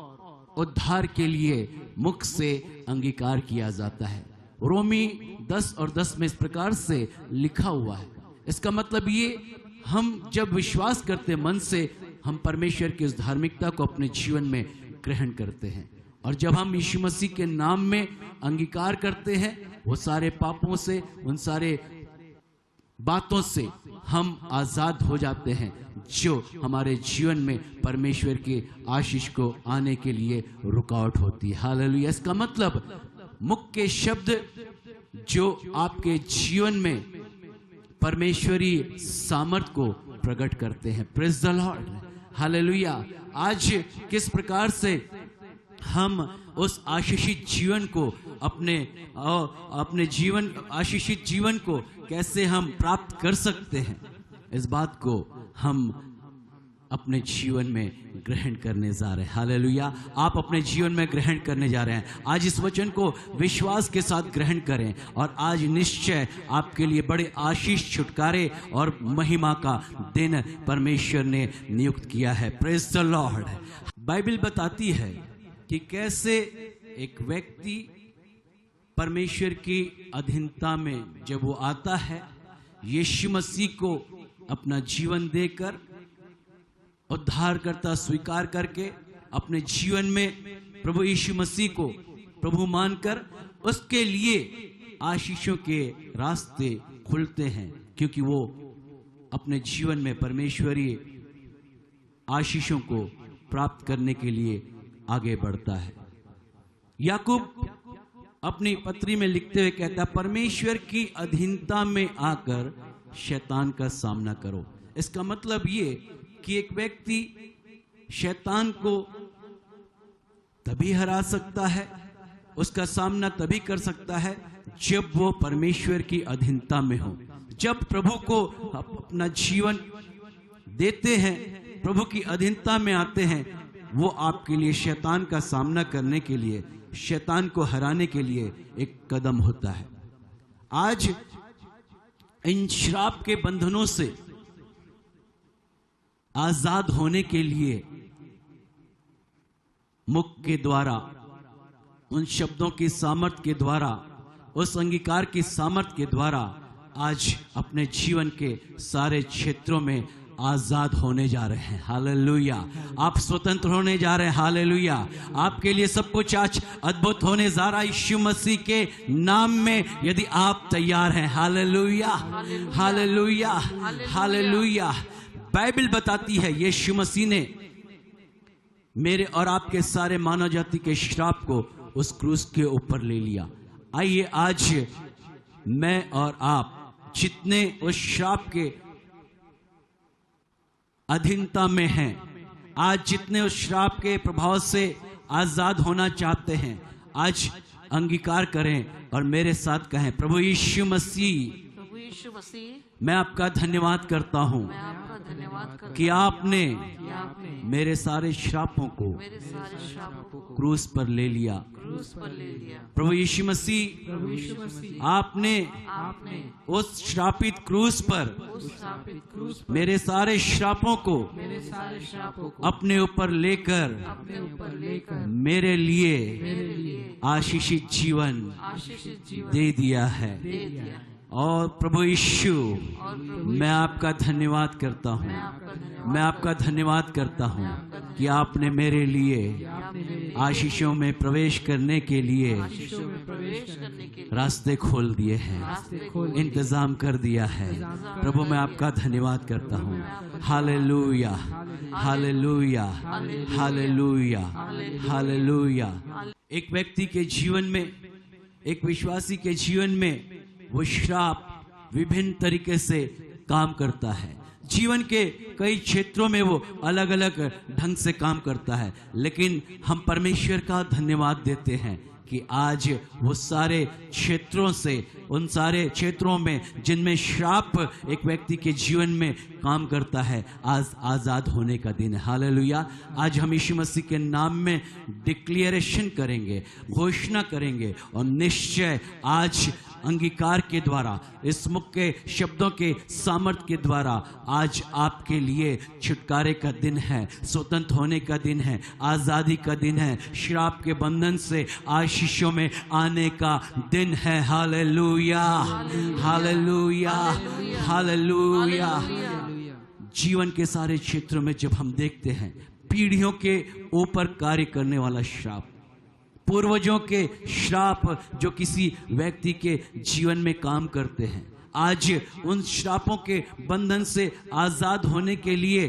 उद्धार के लिए मुख से अंगीकार किया जाता है। रोमी 10 और 10 में इस प्रकार से लिखा हुआ है। इसका मतलब ये, हम जब विश्वास करते मन से, हम परमेश्वर की उस धार्मिकता को अपने जीवन में ग्रहण करते हैं, और जब हम यीशु मसीह के नाम में अंगीकार करते हैं, वो सारे पापों से, उन सारे बातों से हम आजाद हो जाते हैं जो हमारे जीवन में परमेश्वर के आशीष को आने के लिए रुकावट होती है। हालेलुया। इसका मतलब मुख के शब्द जो आपके जीवन में परमेश्वरी सामर्थ को प्रकट करते हैं। Praise the Lord, hallelujah. आज किस प्रकार से हम उस आशीषित जीवन को अपने जीवन, आशीषित जीवन को कैसे हम प्राप्त कर सकते हैं, इस बात को हम अपने जीवन में ग्रहण करने जा रहे हैं। हालेलुया। आप अपने जीवन में ग्रहण करने जा रहे हैं। आज इस वचन को विश्वास के साथ ग्रहण करें, और आज निश्चय आपके लिए बड़े आशीष, छुटकारे और महिमा का दिन परमेश्वर ने नियुक्त किया है। Praise the Lord. बाइबल बताती है कि कैसे एक व्यक्ति परमेश्वर की अधीनता में जब वो आता है, यीशु मसीह को अपना जीवन देकर, उद्धारकर्ता स्वीकार करके, अपने जीवन में प्रभु यीशु मसीह को प्रभु मानकर, उसके लिए आशीषों के रास्ते खुलते हैं, क्योंकि वो अपने जीवन में परमेश्वरीय आशीषों को प्राप्त करने के लिए आगे बढ़ता है। याकूब अपनी पत्री में लिखते हुए कहता है, परमेश्वर की अधीनता में आकर शैतान का सामना करो। इसका मतलब ये कि एक व्यक्ति शैतान को तभी हरा सकता है, उसका सामना तभी कर सकता है जब वो परमेश्वर की अधीनता में हो। जब प्रभु को अपना जीवन देते हैं, प्रभु की अधीनता में आते हैं, वो आपके लिए शैतान का सामना करने के लिए, शैतान को हराने के लिए एक कदम होता है। आज इन श्राप के बंधनों से आजाद होने के लिए मुख के द्वारा, उन शब्दों की सामर्थ के द्वारा, उस अंगीकार की सामर्थ के द्वारा आज अपने जीवन के सारे क्षेत्रों में आजाद होने जा रहे हैं। हालेलुया। आप स्वतंत्र होने जा रहे हैं। हालेलुया। आपके लिए सब कुछ आज अद्भुत होने जा रहा है यीशु मसीह के नाम में, यदि आप तैयार हैं। Hallelujah, hallelujah, hallelujah. बाइबल बताती है यीशु मसीह ने मेरे और आपके सारे मानव जाति के श्राप को उस क्रूस के ऊपर ले लिया। आइए आज मैं और आप जितने उस श्राप के अधीनता में हैं, आज जितने उस श्राप के प्रभाव से आजाद होना चाहते हैं, आज अंगीकार करें और मेरे साथ कहें, प्रभु यीशु मसीह, मैं आपका धन्यवाद करता हूँ कि आपने मेरे सारे श्रापों को क्रूस पर ले लिया। प्रभु यीशु मसीह, आपने उस श्रापित क्रूस पर मेरे सारे श्रापों को अपने ऊपर लेकर मेरे लिए आशीषित जीवन दे दिया है। और प्रभु यीशु, मैं आपका धन्यवाद करता हूँ, मैं आपका धन्यवाद करता हूँ कि आपने मेरे लिए आशीषों में प्रवेश करने के लिए रास्ते खोल दिए हैं, इंतजाम कर दिया है। प्रभु मैं आपका धन्यवाद करता हूँ। Hallelujah, hallelujah, hallelujah, hallelujah. एक व्यक्ति के जीवन में, एक विश्वासी के जीवन में वो श्राप विभिन्न तरीके से काम करता है। जीवन के कई क्षेत्रों में वो अलग अलग ढंग से काम करता है, लेकिन हम परमेश्वर का धन्यवाद देते हैं कि आज वो सारे क्षेत्रों से, उन सारे क्षेत्रों में जिनमें श्राप एक व्यक्ति के जीवन में काम करता है, आज आजाद होने का दिन है। हालेलुया। आज हम यीशु मसीह के नाम में डिक्लेरेशन करेंगे, घोषणा करेंगे और निश्चय आज अंगीकार के द्वारा, इस मुख के शब्दों के सामर्थ्य के द्वारा आज आपके लिए छुटकारे का दिन है, स्वतंत्र होने का दिन है, आजादी का दिन है, श्राप के बंधन से आशीषों में आने का दिन है। Hallelujah, hallelujah, hallelujah. जीवन के सारे क्षेत्रों में जब हम देखते हैं पीढ़ियों के ऊपर कार्य करने वाला श्राप, पूर्वजों के श्राप जो किसी व्यक्ति के जीवन में काम करते हैं, आज उन श्रापों के बंधन से आजाद होने के लिए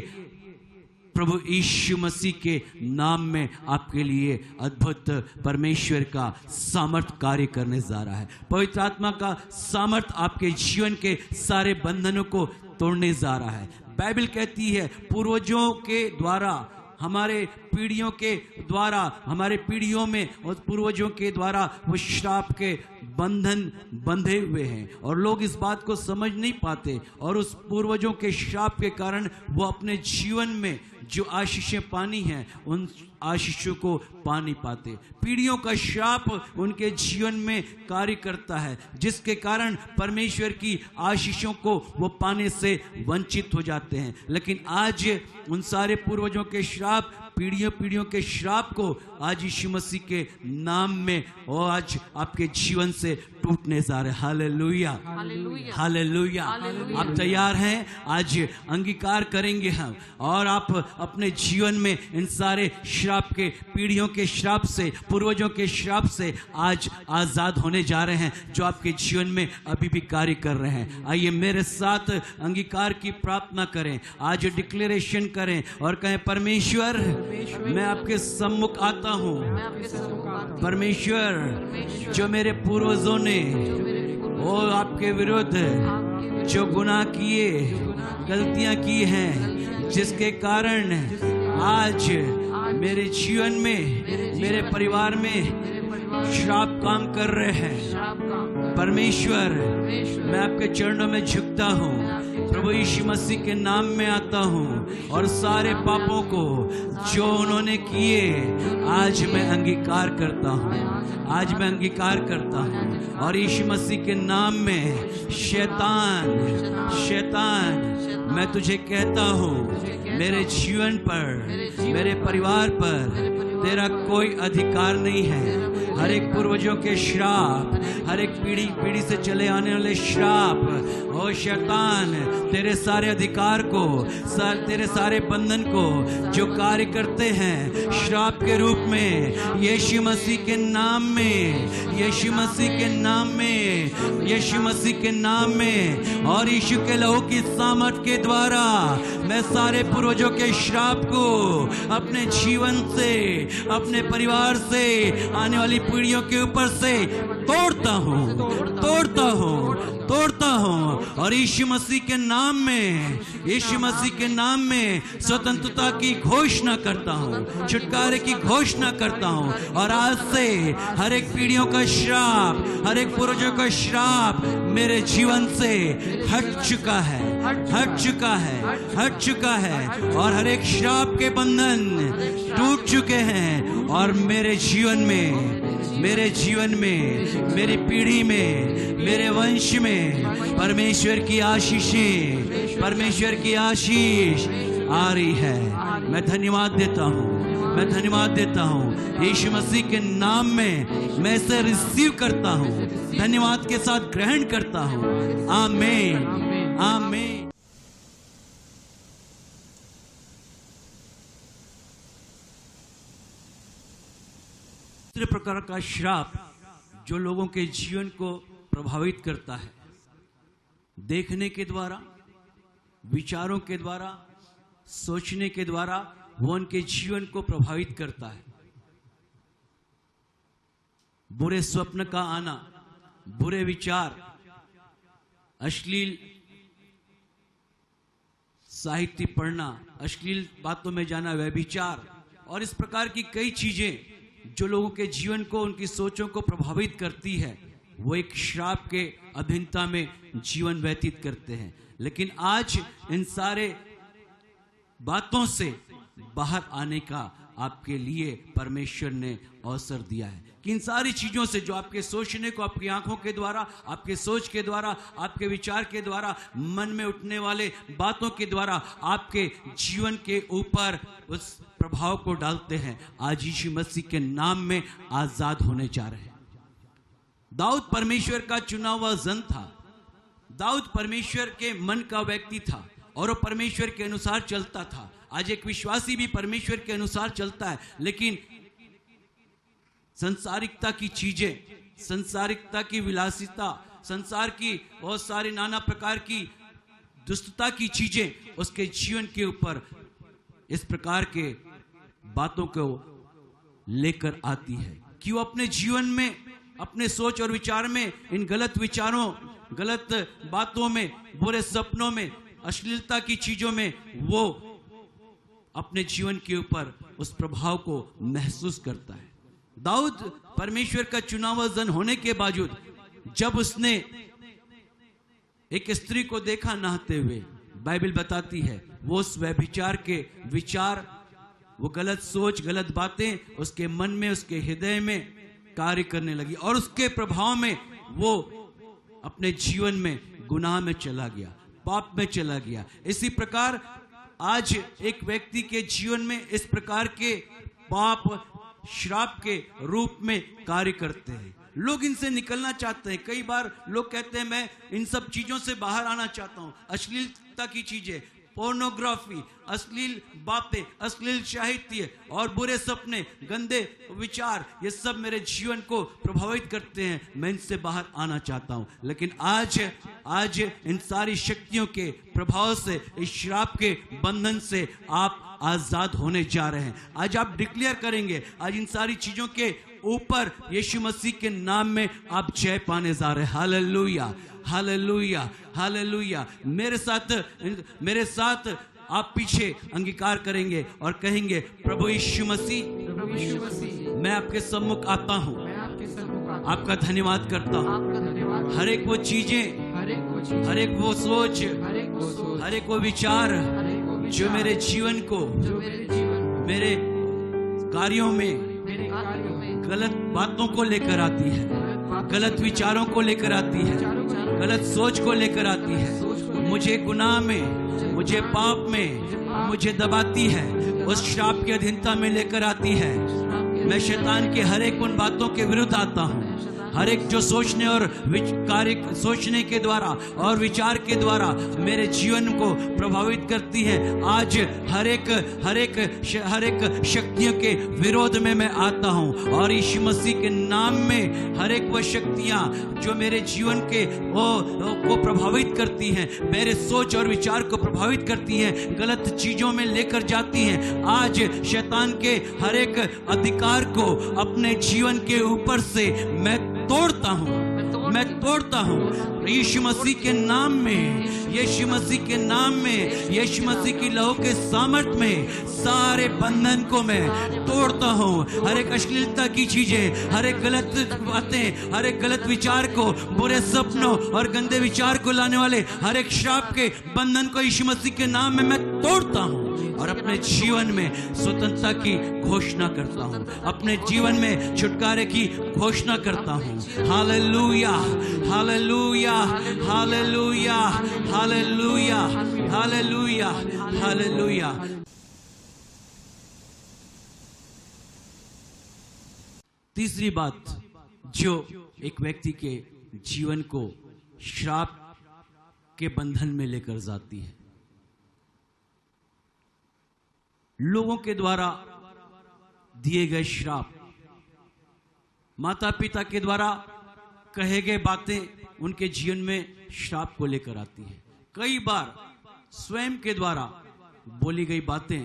प्रभु यीशु मसीह के नाम में आपके लिए अद्भुत परमेश्वर का सामर्थ कार्य करने जा रहा है। पवित्र आत्मा का सामर्थ आपके जीवन के सारे बंधनों को तोड़ने जा रहा है। बाइबल कहती है पूर्वजों के द्वारा, हमारे पीढ़ियों के द्वारा, हमारे पीढ़ियों में और पूर्वजों के द्वारा वो श्राप के बंधन बंधे हुए हैं और लोग इस बात को समझ नहीं पाते और उस पूर्वजों के श्राप के कारण वो अपने जीवन में जो आशीषें पानी हैं उन आशीषों को पा नहीं पाते। पीढ़ियों का श्राप उनके जीवन में कार्य करता है जिसके कारण परमेश्वर की आशीषों को वो पाने से वंचित हो जाते हैं। लेकिन आज उन सारे पूर्वजों के श्राप, पीढ़ियों के श्राप को आज यीशु मसीह के नाम में और आज आपके जीवन से टूटने जा रहे। Hallelujah, hallelujah. आप तैयार हैं? आज अंगीकार करेंगे हम और आप अपने जीवन में इन सारे श्राप के, पीढ़ियों के श्राप से, पूर्वजों के श्राप से आज आजाद होने जा रहे हैं जो आपके जीवन में अभी भी कार्य कर रहे हैं। आइए मेरे साथ अंगीकार की प्रार्थना करें, आज डिक्लेरेशन करें और कहें परमेश्वर मैं आपके सम्मुख आता हूँ। परमेश्वर जो मेरे पूर्वजों ने वो आपके विरुद्ध जो गुनाह किए, गलतियां की हैं, जिसके कारण आज मेरे जीवन में, मेरे परिवार में श्राप काम कर रहे हैं, परमेश्वर मैं आपके चरणों में झुकता हूँ। प्रभु यीशु मसीह के नाम में आता हूँ और सारे पापों को जो उन्होंने किए आज मैं अंगीकार करता हूँ, आज मैं अंगीकार करता हूँ और यीशु मसीह के नाम में शैतान मैं तुझे कहता हूँ मेरे जीवन पर, मेरे परिवार पर तेरा कोई अधिकार नहीं है। हर एक पूर्वजों के श्राप, हर एक पीढ़ी से चले आने वाले श्राप, ओ शैतान तेरे सारे अधिकार को, तेरे सारे बंधन को जो कार्य करते हैं श्राप के रूप में, यीशु मसीह के नाम में, यीशु मसीह के नाम में, यीशु मसीह के नाम में और यीशु के लहू की सामर्थ के द्वारा मैं सारे पूर्वजों के श्राप को अपने जीवन से, अपने परिवार से, आने वाली पीढ़ियों के ऊपर से तोड़ता हूँ और यीशु मसीह के नाम में स्वतंत्रता की घोषणा करता हूँ, छुटकारे की घोषणा करता हूँ। और आज से हर एक पीढ़ियों का श्राप, हर एक पूर्वजों का श्राप मेरे जीवन से हट चुका है और हर एक श्राप के बंधन टूट चुके हैं। और मेरे जीवन में, मेरी पीढ़ी में, मेरे वंश में परमेश्वर की आशीष आ रही है। मैं धन्यवाद देता हूँ यीशु मसीह के नाम में मैं इसे रिसीव करता हूँ, धन्यवाद के साथ ग्रहण करता हूँ। आमीन, आमीन। तीसरे प्रकार का श्राप जो लोगों के जीवन को प्रभावित करता है, देखने के द्वारा, विचारों के द्वारा, सोचने के द्वारा वो उनके जीवन को प्रभावित करता है। बुरे स्वप्न का आना, बुरे विचार, अश्लील साहित्य पढ़ना, अश्लील बातों में जाना, व्यभिचार और इस प्रकार की कई चीजें जो लोगों के जीवन को, उनकी सोचों को प्रभावित करती है, वो एक श्राप के अधीनता में जीवन व्यतीत करते हैं। लेकिन आज इन सारे बातों से बाहर आने का आपके लिए परमेश्वर ने अवसर दिया है कि इन सारी चीजों से जो आपके सोचने को, आपकी आंखों के द्वारा, आपके सोच के द्वारा, आपके विचार के द्वारा, मन में उठने वाले बातों के द्वारा आपके जीवन के ऊपर उस प्रभाव को डालते हैं, आज यीशु मसीह के नाम में आजाद होने जा रहे हैं। दाऊद परमेश्वर का चुना हुआ जन था, दाऊद परमेश्वर के मन का व्यक्ति था और वो परमेश्वर के अनुसार चलता था। आज एक विश्वासी भी परमेश्वर के अनुसार चलता है, लेकिन संसारिकता की चीजें, संसारिकता की विलासिता, संसार की बहुत सारी नाना प्रकार की दुष्टता की चीजें उसके जीवन के ऊपर इस प्रकार के बातों को लेकर आती है कि वो अपने जीवन में, अपने सोच और विचार में, इन गलत विचारों, गलत बातों में, बुरे सपनों में, अश्लीलता की चीजों में वो अपने जीवन के ऊपर उस प्रभाव को महसूस करता है। दाऊद परमेश्वर का चुना हुआ जन होने के बावजूद जब उसने एक स्त्री को देखा नहाते हुए, बाइबल बताती है वो उस व्यभिचार के विचार, वो गलत सोच, गलत बातें उसके मन में, उसके हृदय में कार्य करने लगी और उसके प्रभाव में वो अपने जीवन में गुनाह में चला गया, पाप में चला गया। इसी प्रकार आज एक व्यक्ति के जीवन में इस प्रकार के पाप श्राप के रूप में कार्य करते हैं। लोग इनसे निकलना चाहते हैं। कई बार लोग कहते हैं मैं इन सब चीजों से बाहर आना चाहता हूं। अश्लीलता की चीजें, पोर्नोग्राफी, अश्लील बातें, अश्लील साहित्य और बुरे सपने, गंदे विचार, ये सब मेरे जीवन को प्रभावित करते हैं। मैं इनसे बाहर आना चाहता हूं। लेकिन आज इन सारी शक्तियों के प्रभाव से, इस श्राप के बंधन से आप आजाद होने जा रहे हैं। आज आप डिक्लेयर करेंगे, आज इन सारी चीजों के ऊपर यीशु मसीह के नाम में आप जय पाने जा रहे हैं। Hallelujah, hallelujah, hallelujah. मेरे साथ आप पीछे अंगीकार करेंगे और कहेंगे, प्रभु यीशु मसीह, मैं आपके सम्मुख आता हूँ, आपका धन्यवाद करता हूँ। हर एक वो चीजें, हर एक वो सोच, हर एक वो विचार जो मेरे जीवन को, मेरे कार्यों में गलत बातों को लेकर आती है, गलत विचारों को लेकर आती है, गलत सोच को लेकर आती है, मुझे गुनाह में, मुझे पाप में मुझे दबाती है, उस श्राप की अधीनता में लेकर आती है। मैं शैतान के हर एक उन बातों के विरुद्ध आता हूँ। हर एक जो सोचने और कार्य सोचने के द्वारा और विचार के द्वारा मेरे जीवन को प्रभावित करती है, आज हर एक शक्तियों के विरोध में मैं आता हूं और यीशु मसीह के नाम में हर एक वह शक्तियां जो मेरे जीवन के को प्रभावित करती हैं, मेरे सोच और विचार को प्रभावित करती हैं, गलत चीजों में लेकर जाती हैं, आज शैतान के हर एक अधिकार को अपने जीवन के ऊपर से मैं तोड़ता हूं यीशु मसीह के नाम में, यीशु मसीह के नाम में, यीशु मसीह की लहू के सामर्थ में सारे बंधन को मैं तोड़ता हूं। हर एक अश्लीलता की चीजें, हर एक गलत बातें, हर एक गलत विचार को, बुरे सपनों और गंदे विचार को लाने वाले हर एक श्राप के बंधन को यीशु मसीह के नाम में मैं तोड़ता हूं और अपने जीवन में स्वतंत्रता की घोषणा करता हूं, अपने जीवन में छुटकारे की घोषणा करता हूं। Hallelujah, hallelujah, hallelujah, hallelujah, hallelujah, hallelujah. तीसरी बात जो एक व्यक्ति के जीवन को श्राप के बंधन में लेकर जाती है, लोगों के द्वारा दिए गए श्राप, माता पिता के द्वारा कहे गए बातें उनके जीवन में श्राप को लेकर आती है। कई बार स्वयं के द्वारा बोली गई बातें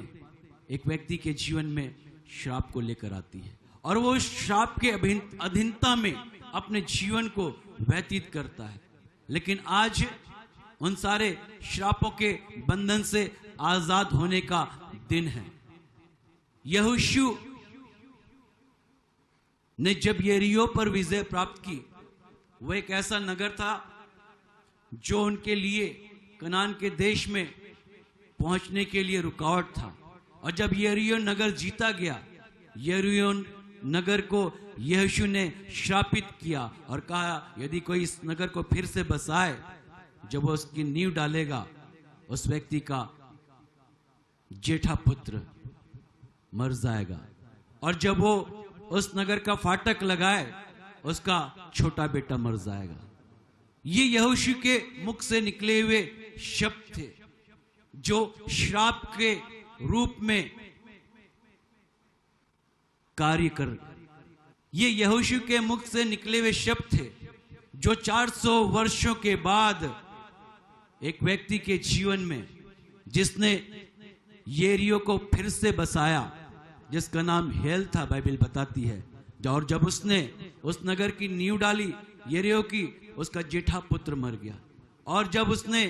एक व्यक्ति के जीवन में श्राप को लेकर आती है और वो श्राप के अधीनता में अपने जीवन को व्यतीत करता है। लेकिन आज उन सारे श्रापों के बंधन से आजाद होने का दिन है। यहोशू ने जब यरीहो पर विजय प्राप्त की, वो एक ऐसा नगर था जो उनके लिए कनान के देश में पहुंचने के लिए रुकावट था। और जब यरीहो नगर जीता गया, यरीहो नगर को यहोशू ने श्रापित किया और कहा यदि कोई इस नगर को फिर से बसाए, जब वो उसकी नींव डालेगा, उस व्यक्ति का जेठा पुत्र मर जाएगा, और जब वो उस नगर का फाटक लगाए, उसका छोटा बेटा मर जाएगा। ये यहोशू के मुख से निकले हुए शब्द थे जो श्राप के रूप में कार्य कर, ये यहोशू के मुख से निकले हुए शब्द थे जो 400 वर्षों के बाद एक व्यक्ति के जीवन में, जिसने यरीहो को फिर से बसाया, जिसका नाम हेल था, बाइबल बताती है, और जब उसने उस नगर की नींव डाली यरीहो की, उसका जेठा पुत्र मर गया, और जब उसने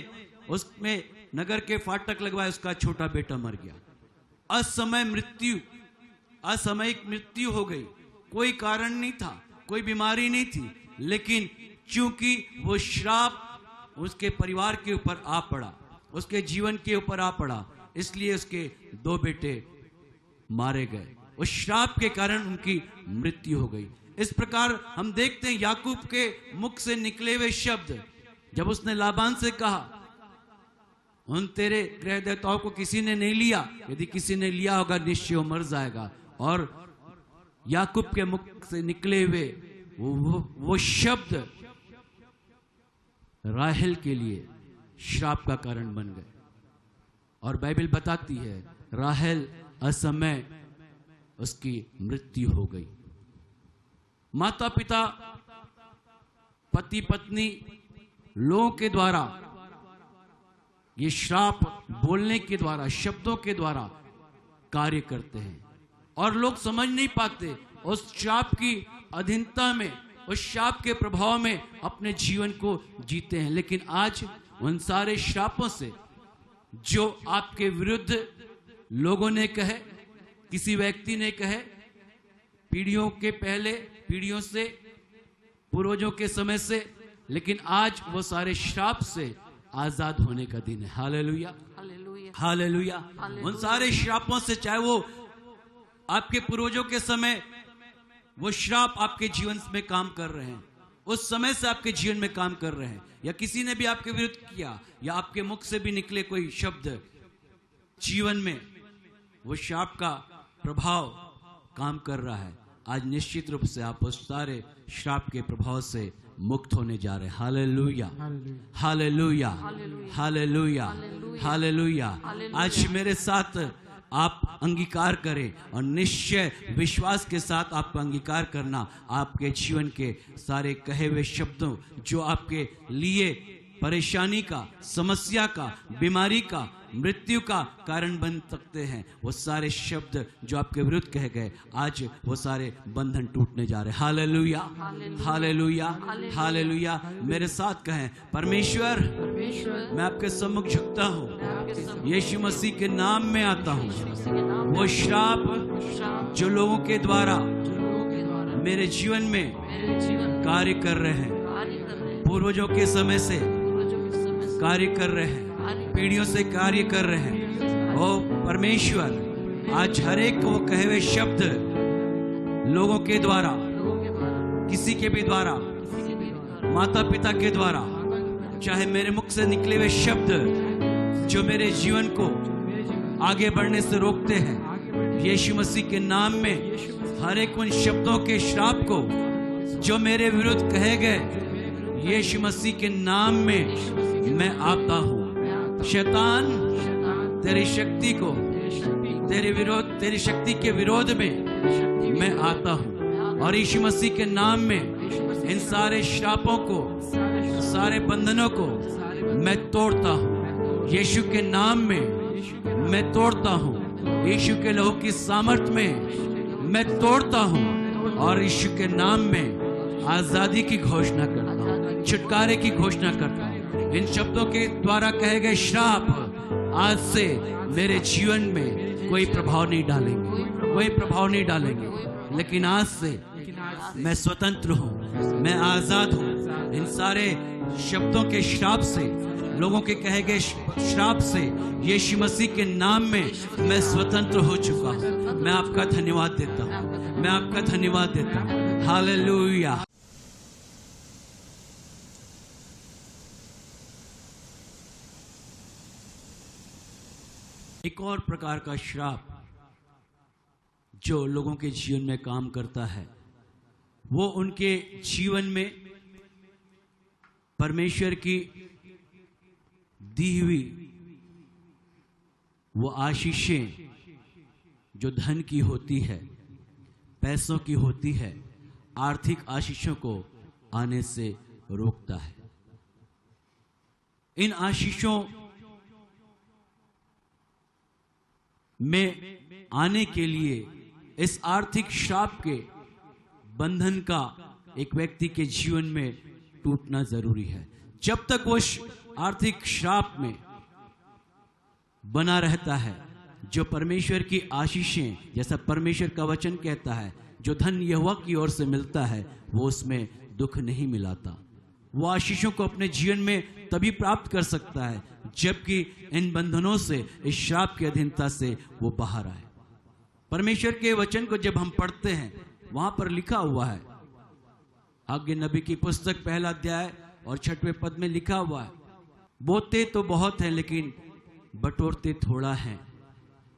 उसमें नगर के फाटक लगवाए, उसका छोटा बेटा मर गया। असामयिक मृत्यु हो गई। कोई कारण नहीं था, कोई बीमारी नहीं थी, लेकिन चूंकि वो श्राप उसके परिवार के ऊपर आ पड़ा, उसके जीवन के ऊपर आ पड़ा, इसलिए उसके 2 बेटे मारे गए। उस श्राप के कारण उनकी मृत्यु हो गई। इस प्रकार हम देखते हैं याकूब के मुख से निकले हुए शब्द, जब उसने लाबान से कहा उन तेरे गृह देवताओं को किसी ने नहीं लिया, यदि किसी ने लिया होगा निश्चय वो मर जाएगा। और याकूब के मुख से निकले हुए वो शब्द राहेल के लिए श्राप का कारण बन गए। और बाइबल बताती है राहेल असमय उसकी मृत्यु हो गई। माता पिता, पति पत्नी, लोगों के द्वारा ये श्राप बोलने के द्वारा, शब्दों के द्वारा कार्य करते हैं, और लोग समझ नहीं पाते, उस श्राप की अधीनता में, उस श्राप के प्रभाव में अपने जीवन को जीते हैं। लेकिन आज उन सारे श्रापों से जो आपके विरुद्ध लोगों ने कहे, किसी व्यक्ति ने कहे, पीढ़ियों के पहले, पीढ़ियों से, पूर्वजों के समय से, लेकिन आज वो सारे श्राप से आजाद होने का दिन है। Hallelujah, hallelujah. उन सारे श्रापों से, चाहे वो आपके पूर्वजों के समय वो श्राप आपके जीवन में काम कर रहे हैं, उस समय से आपके जीवन में काम कर रहे हैं, या किसी ने भी आपके विरुद्ध किया, या आपके मुख से भी निकले कोई शब्द, जीवन में वो श्राप का प्रभाव काम कर रहा है। आज निश्चित रूप से आप उस सारे श्राप के प्रभाव से मुक्त होने जा रहे हैं। Hallelujah, hallelujah, hallelujah, hallelujah. आज मेरे साथ आप अंगीकार करें और निश्चय विश्वास के साथ आपको अंगीकार करना, आपके जीवन के सारे कहे हुए शब्दों जो आपके लिए परेशानी का, समस्या का, बीमारी का, मृत्यु का कारण बन सकते हैं, वो सारे शब्द जो आपके विरुद्ध कहे गए, आज वो सारे बंधन टूटने जा रहे हैं। Hallelujah, hallelujah, hallelujah. मेरे साथ कहें, परमेश्वर मैं आपके सम्मुख झुकता हूँ, यीशु मसीह के नाम में आता हूँ। वो श्राप जो लोगों के द्वारा मेरे जीवन में कार्य कर रहे हैं, पूर्वजों के समय से कार्य कर रहे हैं, पीढ़ियों से कार्य कर रहे हैं, ओ परमेश्वर आज हर एक वो कहे हुए शब्द लोगों के द्वारा, किसी के भी द्वारा, माता पिता के द्वारा, चाहे मेरे मुख से निकले हुए शब्द जो मेरे जीवन को आगे बढ़ने से रोकते हैं, यीशु मसीह के नाम में हर एक उन शब्दों के श्राप को जो मेरे विरुद्ध कहे गए, यीशु मसीह के नाम में मैं आता हूँ। शैतान तेरी शक्ति को, तेरे विरोध, तेरी शक्ति के विरोध में मैं आता हूँ और यीशु मसीह के नाम में इन सारे श्रापों को, सारे बंधनों को मैं तोड़ता हूँ। यीशु के नाम में मैं तोड़ता हूँ, यीशु के लहू की सामर्थ में मैं तोड़ता हूँ और यीशु के नाम में आजादी की घोषणा करता हूँ, छुटकारे की घोषणा करता हूँ। इन शब्दों के द्वारा कहे गए श्राप आज से मेरे जीवन में कोई प्रभाव नहीं डालेंगे, कोई प्रभाव नहीं डालेंगे, लेकिन आज से मैं स्वतंत्र हूँ, मैं आजाद हूँ। इन सारे शब्दों के श्राप से, लोगों के कहे गए श्राप से यीशु मसीह के नाम में मैं स्वतंत्र हो चुका हूँ। मैं आपका धन्यवाद देता हूँ, मैं आपका धन्यवाद देता हूँ। हालेलुया। एक और प्रकार का श्राप जो लोगों के जीवन में काम करता है, वो उनके जीवन में परमेश्वर की दी हुई वो आशीषें जो धन की होती है, पैसों की होती है, आर्थिक आशीषों को आने से रोकता है। इन आशीषों में आने के लिए इस आर्थिक श्राप के बंधन का एक व्यक्ति के जीवन में टूटना जरूरी है। जब तक वो आर्थिक श्राप में बना रहता है, जो परमेश्वर की आशीषें, जैसा परमेश्वर का वचन कहता है, जो धन यहोवा की ओर से मिलता है वो उसमें दुख नहीं मिलाता। वो आशीषों को अपने जीवन में तभी प्राप्त कर सकता है जबकि इन बंधनों से, इस श्राप की अधीनता से वो बाहर आए। परमेश्वर के वचन को जब हम पढ़ते हैं, वहां पर लिखा हुआ है, आगे नबी की पुस्तक 1 अध्याय और 6वें पद में लिखा हुआ है, बोते तो बहुत हैं लेकिन बटोरते थोड़ा हैं।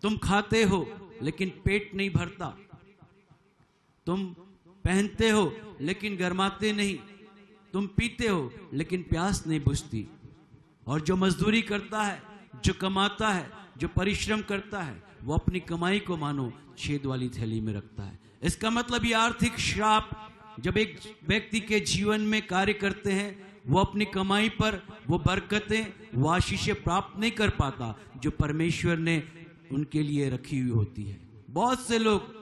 तुम खाते हो लेकिन पेट नहीं भरता, तुम पहनते हो लेकिन गरमाते नहीं, तुम पीते हो लेकिन प्यास नहीं बुझती। और जो मजदूरी करता है, जो कमाता है, जो परिश्रम करता है, वो अपनी कमाई को मानो छेद वाली थैली में रखता है। इसका मतलब ये आर्थिक श्राप जब एक व्यक्ति के जीवन में कार्य करते हैं, वो अपनी कमाई पर वो बरकतें, वो आशीषें प्राप्त नहीं कर पाता जो परमेश्वर ने उनके लिए रखी हुई होती है। बहुत से लोग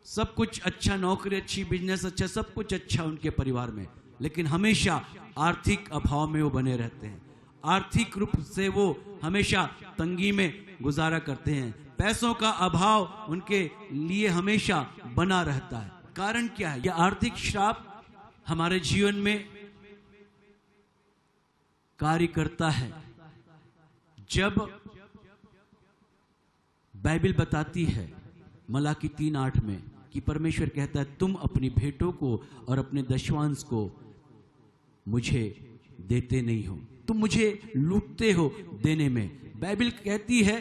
सब कुछ अच्छा, नौकरी अच्छी, बिजनेस अच्छा, सब कुछ अच्छा उनके परिवार में, लेकिन हमेशा आर्थिक अभाव में वो बने रहते हैं। आर्थिक रूप से वो हमेशा तंगी में गुजारा करते हैं। पैसों का अभाव उनके लिए हमेशा बना रहता है। कारण क्या है? यह आर्थिक श्राप हमारे जीवन में कार्य करता है जब बाइबल बताती है मलाकी 3:8 में कि परमेश्वर कहता है, तुम अपनी भेंटों को और अपने दशवांश को मुझे देते नहीं हो, तुम मुझे लूटते हो देने में। बाइबल कहती है,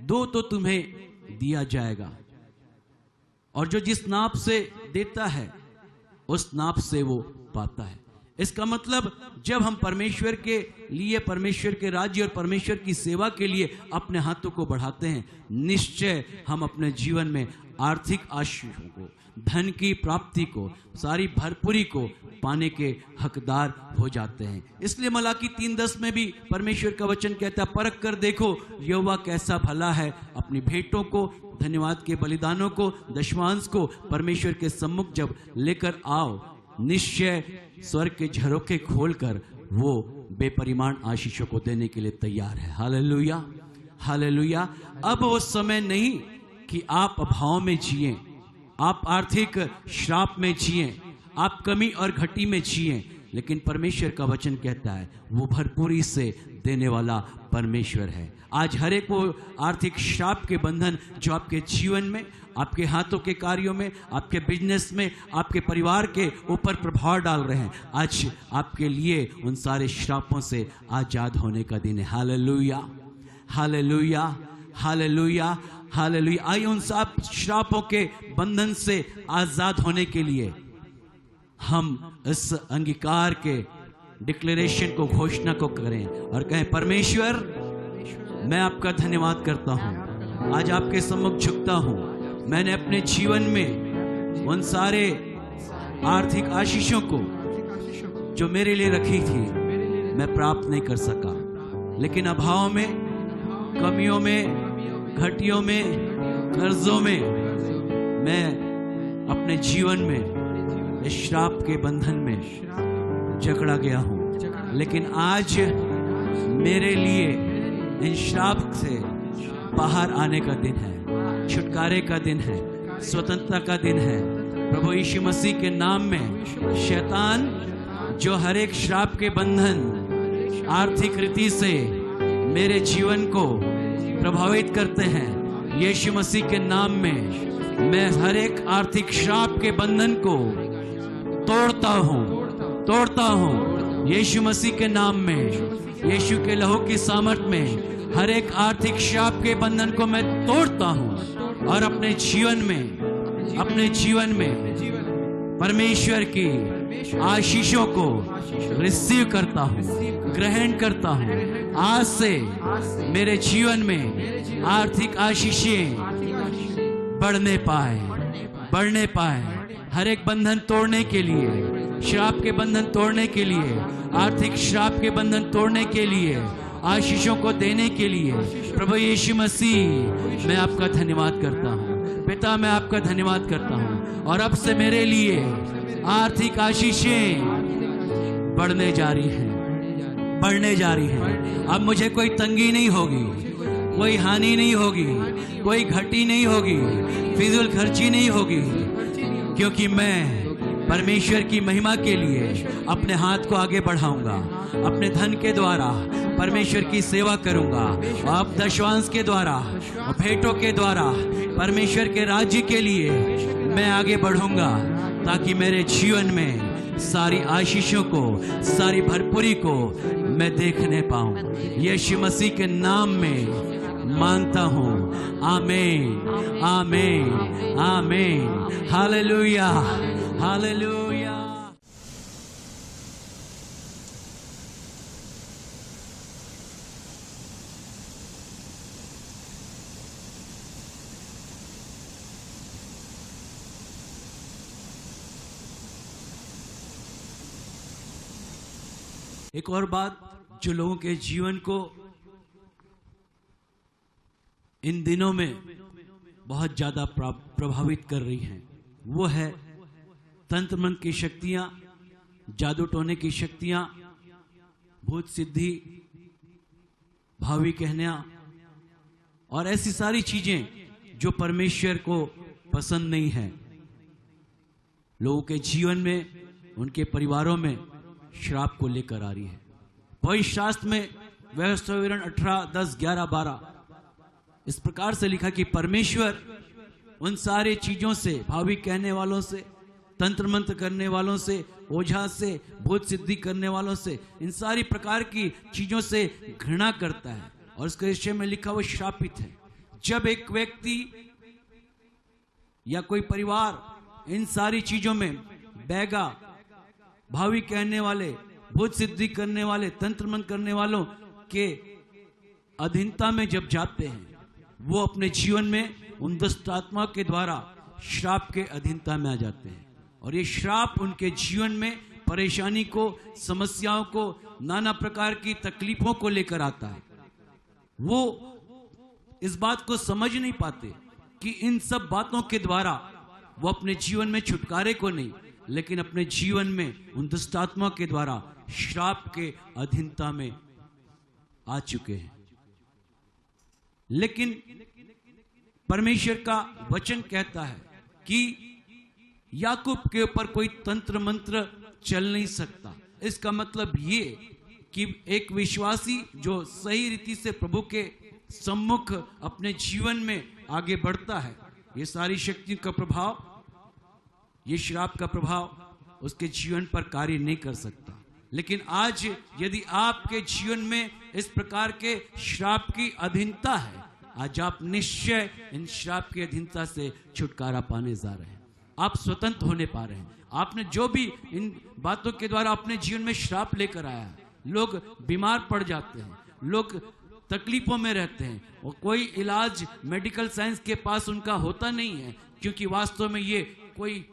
दो तो तुम्हें दिया जाएगा और जो जिस नाप से देता है उस नाप से वो पाता है। इसका मतलब जब हम परमेश्वर के लिए, परमेश्वर के राज्य और परमेश्वर की सेवा के लिए अपने हाथों को बढ़ाते हैं, निश्चय हम अपने जीवन में आर्थिक आशीषों को, धन की प्राप्ति को, सारी भरपूरी को पाने के हकदार हो जाते हैं। इसलिए मलाकी 3:10 में भी परमेश्वर का वचन कहता है, परख कर देखो यहोवा कैसा भला है। अपनी भेंटों को, धन्यवाद के बलिदानों को, दशमांश को परमेश्वर के सम्मुख जब लेकर आओ, निश्चय स्वर्ग के झरोखे खोलकर वो बेपरिमाण आशीषों को देने के लिए तैयार है। Hallelujah, hallelujah. अब वो समय नहीं कि आप अभाव में जिए, आप आर्थिक श्राप में जिए, आप कमी और घटी में जिए, लेकिन परमेश्वर का वचन कहता है वो भरपूरी से देने वाला परमेश्वर है। आज हर एक वो आर्थिक श्राप के बंधन जो आपके जीवन में, आपके हाथों के कार्यों में, आपके बिजनेस में, आपके परिवार के ऊपर प्रभाव डाल रहे हैं, आज आपके लिए उन सारे श्रापों से आजाद होने का दिन है। Hallelujah, hallelujah, hallelujah, hallelujah. आइए उन सब श्रापों के बंधन से आजाद होने के लिए हम इस अंगीकार के डिक्लेरेशन को, घोषणा को करें और कहें, परमेश्वर मैं आपका धन्यवाद करता हूं, आज आपके सम्मुख झुकता हूं। मैंने अपने जीवन में उन सारे आर्थिक आशीषों को जो मेरे लिए रखी थी मैं प्राप्त नहीं कर सका, लेकिन अभाव में, कमियों में, घटियों में, कर्जों में मैं अपने जीवन में इस श्राप के बंधन में जकड़ा गया हूं। लेकिन आज मेरे लिए इन श्राप से बाहर आने का दिन है, छुटकारे का दिन है, स्वतंत्रता का दिन है। प्रभु यीशु मसीह के नाम में शैतान जो हर एक श्राप के बंधन आर्थिक रीति से मेरे जीवन को प्रभावित करते हैं, यीशु मसीह के नाम में मैं हर एक आर्थिक श्राप के बंधन को तोड़ता हूं यीशु मसीह के नाम में। यीशु के लहू की सामर्थ में हर एक आर्थिक श्राप के बंधन को मैं तोड़ता हूं और अपने जीवन में परमेश्वर की आशीषों को रिसीव करता हूं, ग्रहण करता हूं। आज से मेरे जीवन में आर्थिक आशीषें बढ़ने पाए। हर एक बंधन तोड़ने के लिए, श्राप के बंधन तोड़ने के लिए, आर्थिक श्राप के बंधन तोड़ने के लिए, आशीषों को देने के लिए प्रभु यीशु मसीह मैं आपका धन्यवाद करता हूँ। पिता मैं आपका धन्यवाद करता हूँ और अब से मेरे लिए आर्थिक आशीषें बढ़ने जा रही हैं। अब मुझे कोई तंगी नहीं होगी, कोई हानि नहीं होगी, कोई घटी नहीं होगी, फिजूल खर्ची नहीं होगी, क्योंकि मैं परमेश्वर की महिमा के लिए अपने हाथ को आगे बढ़ाऊंगा। अपने धन के द्वारा परमेश्वर की सेवा करूंगा और अब दशवांश के द्वारा और भेंटों के द्वारा परमेश्वर के राज्य के लिए मैं आगे बढ़ूंगा, ताकि मेरे जीवन में सारी आशीषों को, सारी भरपूरी को मैं देखने पाऊं। यीशु मसीह के नाम में मांगता हूं, आमीन, आमीन, आमीन। Hallelujah, hallelujah. एक और बात जो लोगों के जीवन को इन दिनों में बहुत ज्यादा प्रभावित कर रही है, वो है तंत्र मंत्र की शक्तियां, जादू टोने की शक्तियां, भूत सिद्धि, भावी कहना और ऐसी सारी चीजें जो परमेश्वर को पसंद नहीं है। लोगों के जीवन में, उनके परिवारों में श्राप को लेकर आ रही है। पवित्र शास्त्र में व्यवस्था विवरण 18, 10, 11, 12 इस प्रकार से लिखा कि परमेश्वर उन सारे चीजों से, भावी कहने वालों से, तंत्र मंत्र करने वालों से, ओझा से, भूत सिद्धि करने वालों से, इन सारी प्रकार की चीजों से घृणा करता है और उसके विषय में लिखा वो श्रापित है। जब एक व्यक्ति या कोई परिवार इन सारी चीजों में बैगा, भावी कहने वाले, भूत सिद्धि करने वाले, तंत्र मंत्र करने वालों के अधीनता में जब जाते हैं, वो अपने जीवन में उन दुष्ट आत्मा के द्वारा श्राप के अधीनता में आ जाते हैं। और ये श्राप उनके जीवन में परेशानी को, समस्याओं को, नाना प्रकार की तकलीफों को लेकर आता है। वो इस बात को समझ नहीं पाते कि इन सब बातों के द्वारा वो अपने जीवन में छुटकारे को नहीं, लेकिन अपने जीवन में उन दुष्ट आत्मा के द्वारा श्राप के अधीनता में आ चुके हैं। लेकिन परमेश्वर का वचन कहता है कि याकूब के ऊपर कोई तंत्र मंत्र चल नहीं सकता। इसका मतलब ये कि एक विश्वासी जो सही रीति से प्रभु के सम्मुख अपने जीवन में आगे बढ़ता है, ये सारी शक्तियों का प्रभाव, ये श्राप का प्रभाव उसके जीवन पर कार्य नहीं कर सकता। लेकिन आज यदि आपके जीवन में इस प्रकार के श्राप की अधीनता है, आज आप निश्चय इन श्राप की अधीनता से छुटकारा पाने जा रहे हैं। आप स्वतंत्र होने पा रहे हैं। आपने जो भी इन बातों के द्वारा अपने जीवन में श्राप लेकर आया है, लोग बीमार पड़ जाते हैं, लोग तकलीफों में रहते हैं और कोई इलाज मेडिकल साइंस के पास उनका होता नहीं है, क्योंकि वास्तव में ये कोई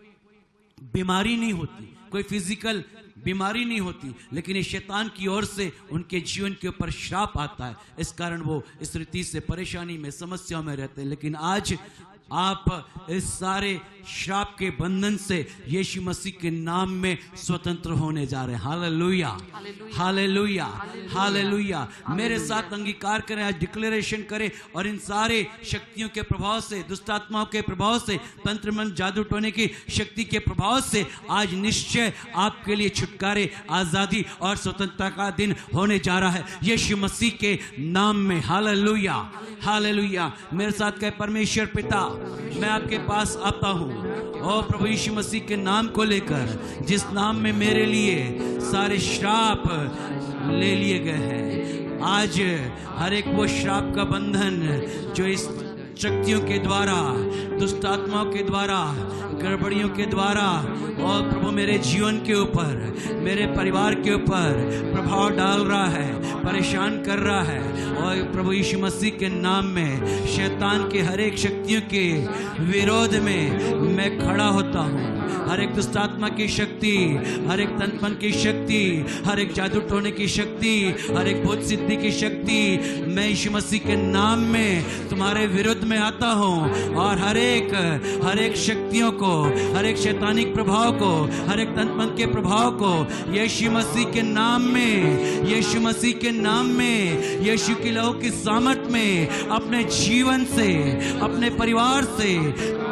बीमारी नहीं होती, कोई फिजिकल बीमारी नहीं होती, लेकिन ये शैतान की ओर से उनके जीवन के ऊपर श्राप आता है। इस कारण वो इस रीति से परेशानी में, समस्याओं में रहते हैं। लेकिन आज आप इस सारे श्राप के बंधन से यीशु मसीह के नाम में स्वतंत्र होने जा रहे हैं। Hallelujah, hallelujah, hallelujah. मेरे साथ अंगीकार करें, आज डिक्लेरेशन करें और इन सारे शक्तियों के प्रभाव से, दुष्ट आत्माओं के प्रभाव से, तंत्र मंत्र, जादू टोने की शक्ति के प्रभाव से आज निश्चय आपके लिए छुटकारे, आजादी और स्वतंत्रता का दिन होने जा रहा है यीशु मसीह के नाम में। Hallelujah, hallelujah. मेरे साथ कहे, परमेश्वर पिता, मैं आपके पास आता हूं और प्रभु यीशु मसीह के नाम को लेकर, जिस नाम में मेरे लिए सारे श्राप ले लिए गए हैं। आज हर एक वो श्राप का बंधन जो इस शक्तियों के द्वारा, दुष्ट आत्माओं के द्वारा, गड़बड़ियों के द्वारा और प्रभु मेरे जीवन के ऊपर, मेरे परिवार के ऊपर प्रभाव डाल रहा है, परेशान कर रहा है, और प्रभु यीशु मसीह के नाम में शैतान के हर एक शक्तियों के विरोध में मैं खड़ा होता हूँ। हर एक दुष्ट आत्मा की शक्ति, हर एक तंत्रमंत्र की शक्ति, हर एक जादू टोने की शक्ति, हर एक भूत सिद्धि की शक्ति, मैं यीशु मसीह के नाम में तुम्हारे विरुद्ध में आता हूँ और हर एक शक्तियों को, हर एक शैतानिक प्रभाव को, हर एक तंत्रमंत्र के प्रभाव को यीशु मसीह के नाम में, यीशु मसीह के नाम में, यीशु की लहू की सामर्थ में अपने जीवन से, अपने परिवार से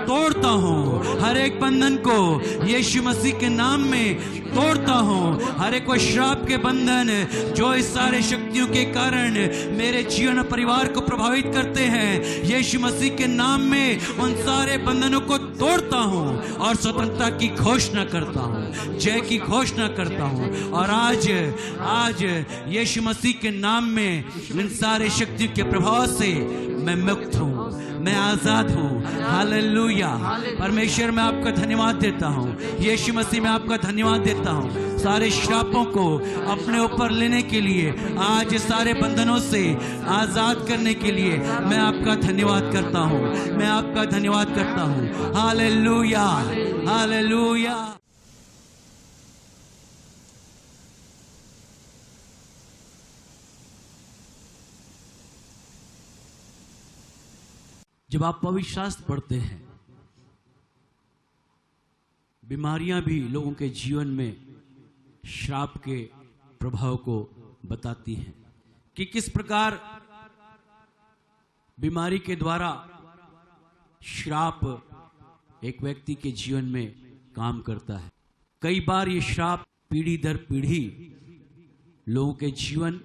तोड़ता हूँ। हर एक बंधन को यीशु मसीह के नाम में तोड़ता हूँ। हर एक श्राप के बंधन जो इस सारे शक्तियों के कारण मेरे जीवन और परिवार को प्रभावित करते हैं, यीशु मसीह के नाम में उन सारे बंधनों को तोड़ता हूँ और स्वतंत्रता की घोषणा करता हूँ, जय की घोषणा करता हूँ। और आज यीशु मसीह के नाम में इन सारे शक्तियों के प्रभाव से मैं मुक्त हूँ, मैं आजाद हूँ। हालेलुया। परमेश्वर मैं आपका धन्यवाद देता हूँ, यीशु मसीह मैं आपका धन्यवाद देता हूँ। सारे श्रापों को अपने ऊपर लेने के लिए, आज सारे बंधनों से आजाद करने के लिए मैं आपका धन्यवाद करता हूँ, मैं आपका धन्यवाद करता हूँ। Hallelujah, hallelujah. जब आप पवित्र शास्त्र पढ़ते हैं, बीमारियां भी लोगों के जीवन में श्राप के प्रभाव को बताती हैं कि किस प्रकार बीमारी के द्वारा श्राप एक व्यक्ति के जीवन में काम करता है। कई बार ये श्राप पीढ़ी दर पीढ़ी लोगों के जीवन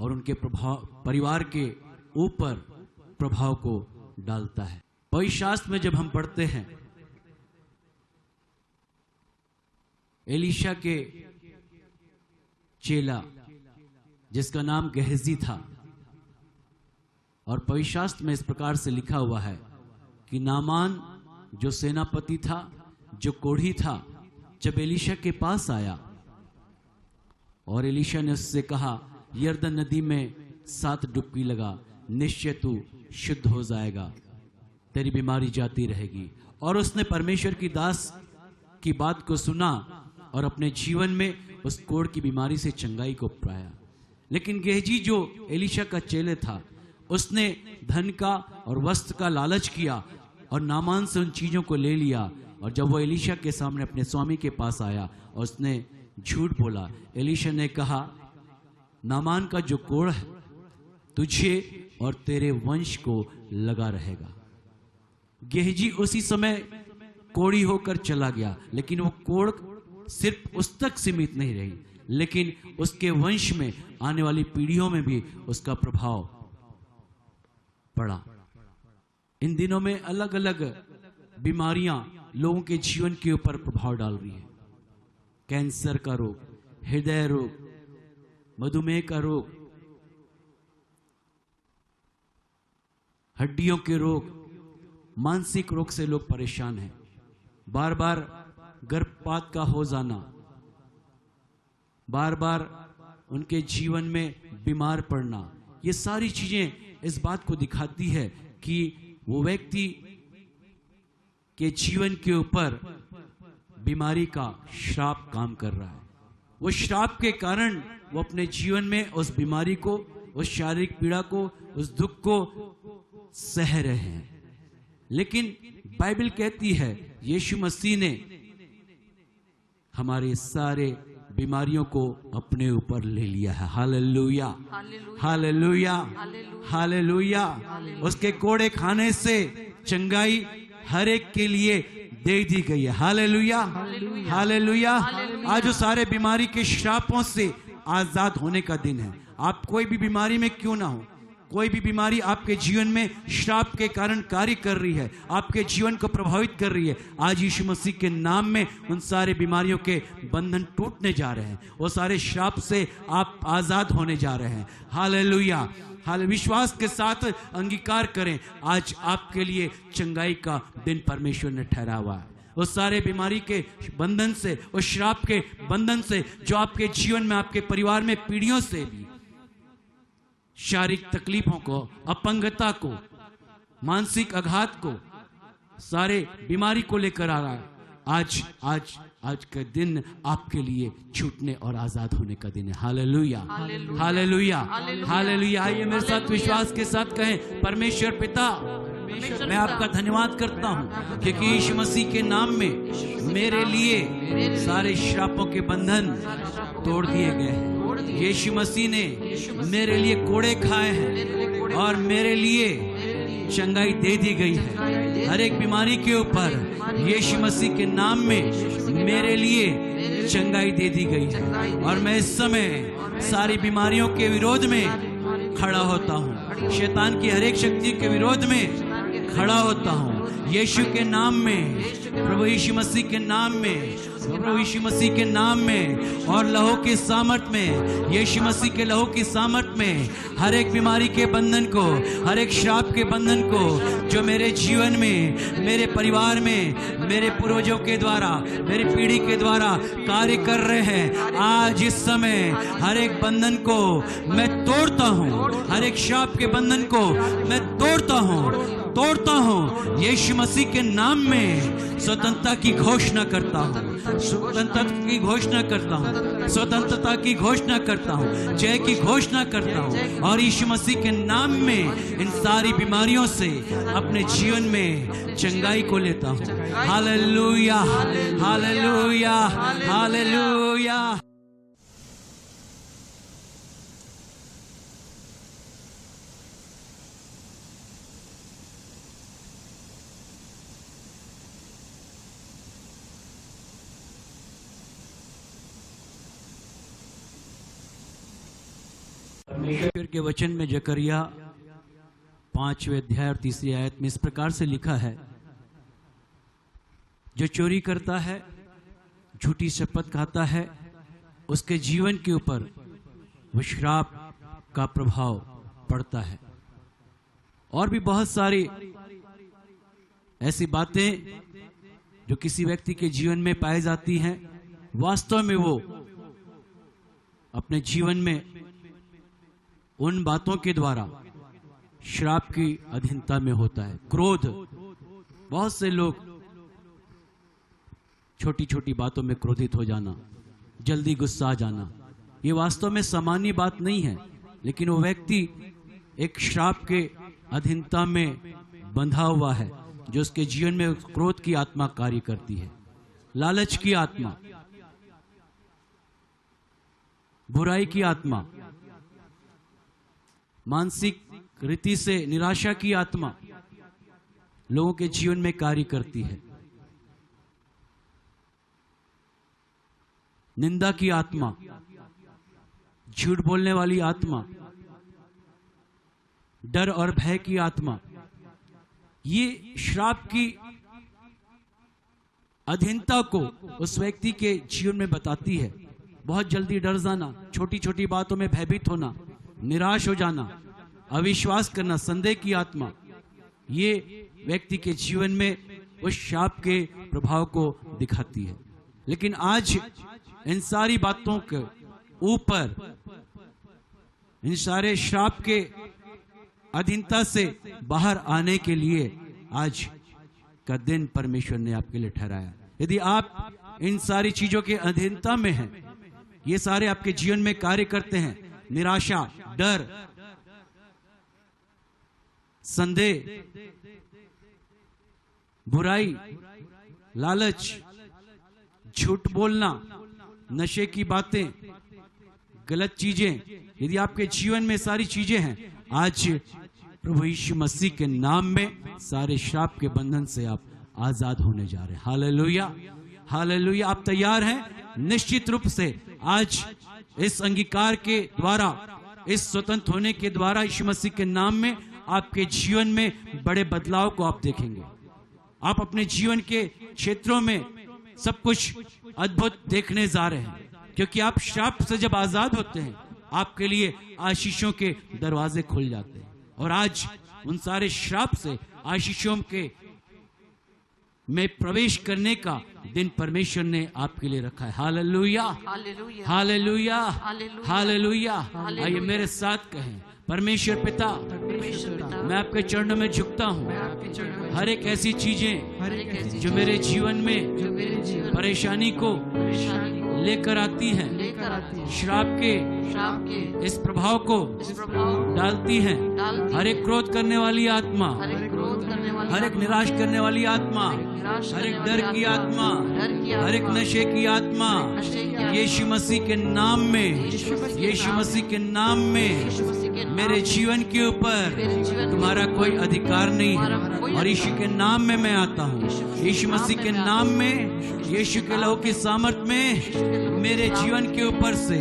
और उनके परिवार के ऊपर प्रभाव को डालता है। पवित्र शास्त्र में जब हम पढ़ते हैं, एलीशा के चेला जिसका नाम गेहजी था, और पवित्र शास्त्र में इस प्रकार से लिखा हुआ है कि नामान जो सेनापति था, जो कोढ़ी था, जब एलीशा के पास आया और एलीशा ने उससे कहा, यरदन नदी में 7 डुबकी लगा, निश्चय तू शुद्ध हो जाएगा, तेरी बीमारी जाती रहेगी। और उसने परमेश्वर की दास की बात को सुना और अपने जीवन में उस कोढ़ की बीमारी से चंगाई को पाया। लेकिन गेहजी जो एलीशा का चेले था, उसने धन का और वस्त्र का लालच किया और नामान से उन चीजों को ले लिया। और जब वो एलीशा के सामने अपने स्वामी के पास आया और उसने झूठ बोला, एलीशा ने कहा, नामान का जो कोढ़ है तुझे और तेरे वंश को लगा रहेगा। गेहजी उसी समय कोढ़ी होकर चला गया, लेकिन वो कोढ़ सिर्फ उस तक सीमित नहीं रही, लेकिन उसके वंश में आने वाली पीढ़ियों में भी उसका प्रभाव पड़ा। इन दिनों में अलग अलग बीमारियां लोगों के जीवन के ऊपर प्रभाव डाल रही है। कैंसर का रोग, हृदय रोग, मधुमेह का रोग, हड्डियों के रोग, मानसिक रोग से लोग परेशान हैं। बार बार गर्भपात का हो जाना, बार बार उनके जीवन में बीमार पड़ना, ये सारी चीजें इस बात को दिखाती है कि वो व्यक्ति के जीवन के ऊपर बीमारी का श्राप काम कर रहा है। वो श्राप के कारण वो अपने जीवन में उस बीमारी को, उस शारीरिक पीड़ा को, उस दुख को सह रहे हैं। लेकिन बाइबल कहती है यीशु मसीह ने हमारे सारे बीमारियों को अपने ऊपर ले लिया है। Hallelujah, hallelujah, hallelujah. उसके कोड़े खाने से चंगाई हर एक के लिए दे दी गई है। Hallelujah, hallelujah. आज वो सारे बीमारी के श्रापों से आजाद होने का दिन है। आप कोई भी बीमारी में क्यों ना हो, कोई भी बीमारी आपके जीवन में श्राप के कारण कार्य कर रही है, आपके जीवन को प्रभावित कर रही है, आज यीशु मसीह के नाम में उन सारे बीमारियों के बंधन टूटने जा रहे हैं। वो सारे श्राप से आप आजाद होने जा रहे हैं। हालेलुया, हाल विश्वास के साथ अंगीकार करें, आज आपके लिए चंगाई का दिन परमेश्वर ने ठहरा हुआ है। उस सारे बीमारी के बंधन से, उस श्राप के बंधन से जो आपके जीवन में, आपके परिवार में पीढ़ियों से भी शारीरिक तकलीफों को, अपंगता को, मानसिक आघात को, सारे बीमारी को लेकर आ रहा है, आज का दिन आपके लिए छूटने और आजाद होने का दिन है। Hallelujah, hallelujah, hallelujah. आइए मेरे साथ विश्वास के साथ कहें, परमेश्वर पिता, मैं आपका धन्यवाद करता हूँ क्योंकि यीशु मसीह के नाम में मेरे लिए सारे श्रापों के बंधन तोड़ दिए गए हैं। यीशु मसीह ने मेरे लिए कोड़े खाए हैं और मेरे लिए चंगाई दे दी गई है। हर एक बीमारी के ऊपर यीशु मसीह के नाम में मेरे लिए चंगाई दे दी गई है और मैं इस समय सारी बीमारियों के विरोध में खड़ा होता हूँ। शैतान की हर एक शक्ति के विरोध में खड़ा होता हूँ। यीशु के नाम में, प्रभु यीशु मसीह के नाम में, प्रभु यीशु मसीह के नाम में और लहू के सामर्थ में, यीशु मसीह के लहू की सामर्थ में हर एक बीमारी के बंधन को, हर एक श्राप के बंधन को जो मेरे जीवन में, मेरे परिवार में, मेरे पूर्वजों के द्वारा, मेरी पीढ़ी के द्वारा कार्य कर रहे हैं, आज इस समय हर एक बंधन को मैं तोड़ता हूँ। हर एक श्राप के बंधन को मैं तोड़ता हूँ। यीशु मसीह के नाम में स्वतंत्रता की घोषणा करता हूँ, स्वतंत्रता की घोषणा करता हूँ, स्वतंत्रता की घोषणा करता हूँ, जय की घोषणा करता हूँ और यीशु मसीह के नाम में इन सारी बीमारियों से अपने जीवन में चंगाई को लेता हूँ। Hallelujah, hallelujah, hallelujah. परमेश्वर के वचन में जकरिया 5वें अध्याय और 3री आयत में इस प्रकार से लिखा है, जो चोरी करता है, झूठी शपथ खाता है, उसके जीवन के ऊपर वो श्राप का प्रभाव पड़ता है। और भी बहुत सारी ऐसी बातें जो किसी व्यक्ति के जीवन में पाई जाती हैं, वास्तव में वो अपने जीवन में उन बातों के द्वारा श्राप की अधीनता में होता है। क्रोध, बहुत से लोग छोटी छोटी बातों में क्रोधित हो जाना, जल्दी गुस्सा आ जाना, ये वास्तव में सामान्य बात नहीं है, लेकिन वो व्यक्ति एक श्राप के अधीनता में बंधा हुआ है, जो उसके जीवन में क्रोध की आत्मा कार्य करती है, लालच की आत्मा, बुराई की आत्मा, मानसिक रीति से निराशा की आत्मा लोगों के जीवन में कार्य करती है, निंदा की आत्मा, झूठ बोलने वाली आत्मा, डर और भय की आत्मा, ये श्राप की अधीनता को उस व्यक्ति के जीवन में बताती है। बहुत जल्दी डर जाना, छोटी छोटी बातों में भयभीत होना, निराश हो जाना, अविश्वास करना, संदेह की आत्मा, ये व्यक्ति के जीवन में उस श्राप के प्रभाव को दिखाती है। लेकिन आज इन सारी बातों के ऊपर, इन सारे श्राप के अधीनता से बाहर आने के लिए आज का दिन परमेश्वर ने आपके लिए ठहराया। यदि आप इन सारी चीजों के अधीनता में हैं, ये सारे आपके जीवन में कार्य करते हैं, निराशा, डर, संदेह, बुराई, लालच, झूठ बोलना, नशे की बातें, गलत चीजें, यदि आपके जीवन में सारी चीजें हैं, आज प्रभु यीशु मसीह के नाम में सारे श्राप के बंधन से आप आजाद होने जा रहे हैं। Hallelujah, hallelujah. आप तैयार हैं? निश्चित रूप से आज इस अंगीकार के द्वारा, इस स्वतंत्र होने के द्वारा यीशु मसीह के नाम में आपके जीवन में बड़े बदलाव को आप देखेंगे। आप अपने जीवन के क्षेत्रों में सब कुछ अद्भुत देखने जा रहे हैं, क्योंकि आप श्राप से जब आजाद होते हैं, आपके लिए आशीषों के दरवाजे खुल जाते हैं। और आज उन सारे श्राप से आशीषों के में प्रवेश करने का दिन परमेश्वर ने आपके लिए रखा है। Hallelujah, hallelujah, hallelujah. आइए मेरे साथ कहें, परमेश्वर पिता, मैं आपके चरणों में झुकता हूँ। हर एक ऐसी चीजें जो मेरे जीवन में परेशानी को लेकर आती हैं, श्राप के इस प्रभाव को डालती हैं, हर एक क्रोध करने वाली आत्मा, हर एक निराश करने वाली आत्मा, हर एक डर की आत्मा, हर एक नशे की आत्मा, यीशु मसीह के नाम में, यीशु मसीह के नाम में मेरे जीवन के ऊपर तुम्हारा कोई अधिकार नहीं है। और यीशु के नाम में मैं आता हूँ, यीशु मसीह के नाम में, यीशु के लहू की सामर्थ में मेरे जीवन के ऊपर से,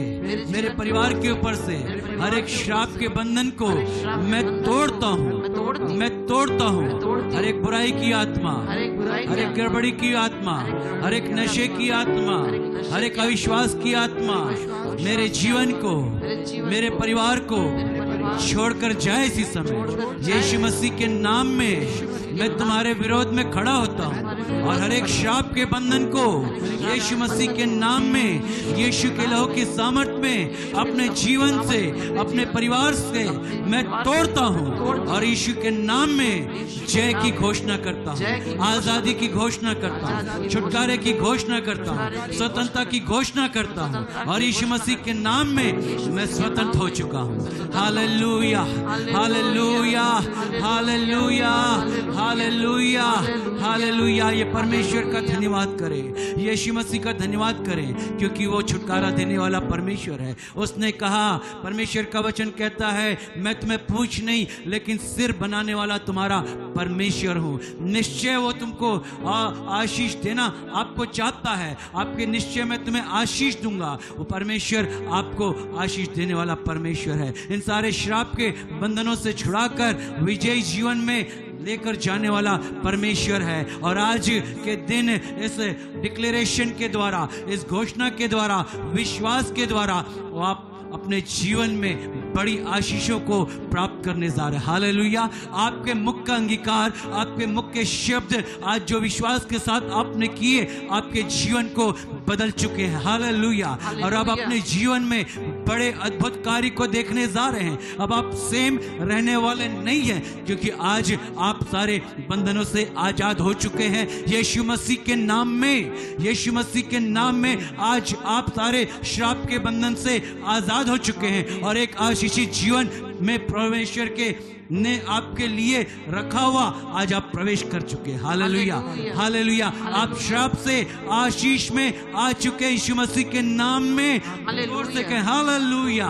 मेरे परिवार के ऊपर से हर एक श्राप के बंधन को मैं तोड़ता हूँ, मैं तोड़ता हूँ। हर एक बुराई की आत्मा, हर एक गड़बड़ी की आत्मा, हर एक नशे की आत्मा, हर एक अविश्वास की आत्मा मेरे जीवन को, मेरे परिवार को छोड़कर जाए इसी समय। यीशु मसीह के नाम में मैं तुम्हारे विरोध में खड़ा होता हूँ और हर एक श्राप के बंधन को यीशु मसीह के नाम में, यीशु के लहू की सामर्थ में अपने जीवन से, अपने परिवार से मैं तोड़ता हूँ और यीशु के नाम में जय की घोषणा करता हूँ, आजादी की घोषणा करता हूँ, छुटकारे की घोषणा करता हूँ, स्वतंत्रता की घोषणा करता हूँ और यीशु मसीह के नाम में मैं स्वतंत्र हो चुका हूँ। Hallelujah, hallelujah, hallelujah, hallelujah, hallelujah. ये परमेश्वर का धन्यवाद करें, यीशु मसीह का धन्यवाद करें, क्योंकि वो छुटकारा देने वाला परमेश्वर है। उसने कहा, परमेश्वर का वचन कहता है, मैं तुम्हें पूंछ नहीं लेकिन सिर बनाने वाला तुम्हारा परमेश्वर हूँ। निश्चय वो तुमको आशीष देना आपको चाहता है, आपके निश्चय में तुम्हें आशीष दूंगा। वो परमेश्वर आपको आशीष देने वाला परमेश्वर है। इन सारे श्राप के बंधनों से छुड़ाकर विजयी जीवन में लेकर जाने वाला परमेश्वर है। और आज के दिन इस डिक्लेरेशन के द्वारा, इस घोषणा के द्वारा, विश्वास के द्वारा, वो आप अपने जीवन में बड़ी आशीषों को प्राप्त करने जा रहे हैं। हालेलुया। आपके मुख का अंगीकार, आपके मुख के शब्द आज जो विश्वास के साथ आपने किए, आपके जीवन को बदल चुके हैं। हालेलुया। और अब अपने जीवन में बड़े अद्भुत कार्य को देखने जा रहे हैं। अब आप सेम रहने वाले नहीं हैं, क्योंकि आज आप सारे बंधनों से आजाद हो चुके हैं यीशु मसीह के नाम में। यीशु मसीह के नाम में आज आप सारे श्राप के बंधन से आजाद हो चुके हैं और एक आशीषित जीवन में परमेश्वर के ने आपके लिए रखा हुआ आज आप प्रवेश कर चुके हैं। Hallelujah, hallelujah. आप श्राप से आशीष में आ चुके हैं यीशु मसीह के नाम में। जोर से कहें हालेलुया,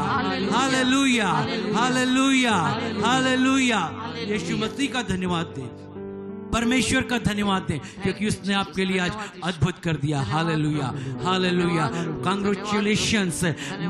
हालेलुया, हालेलुया, हालेलुया। यीशु मसीह का धन्यवाद दें, परमेश्वर का धन्यवाद दें, क्योंकि उसने आपके लिए आज अद्भुत कर दिया। Hallelujah, hallelujah. कांग्रेचुलेशंस,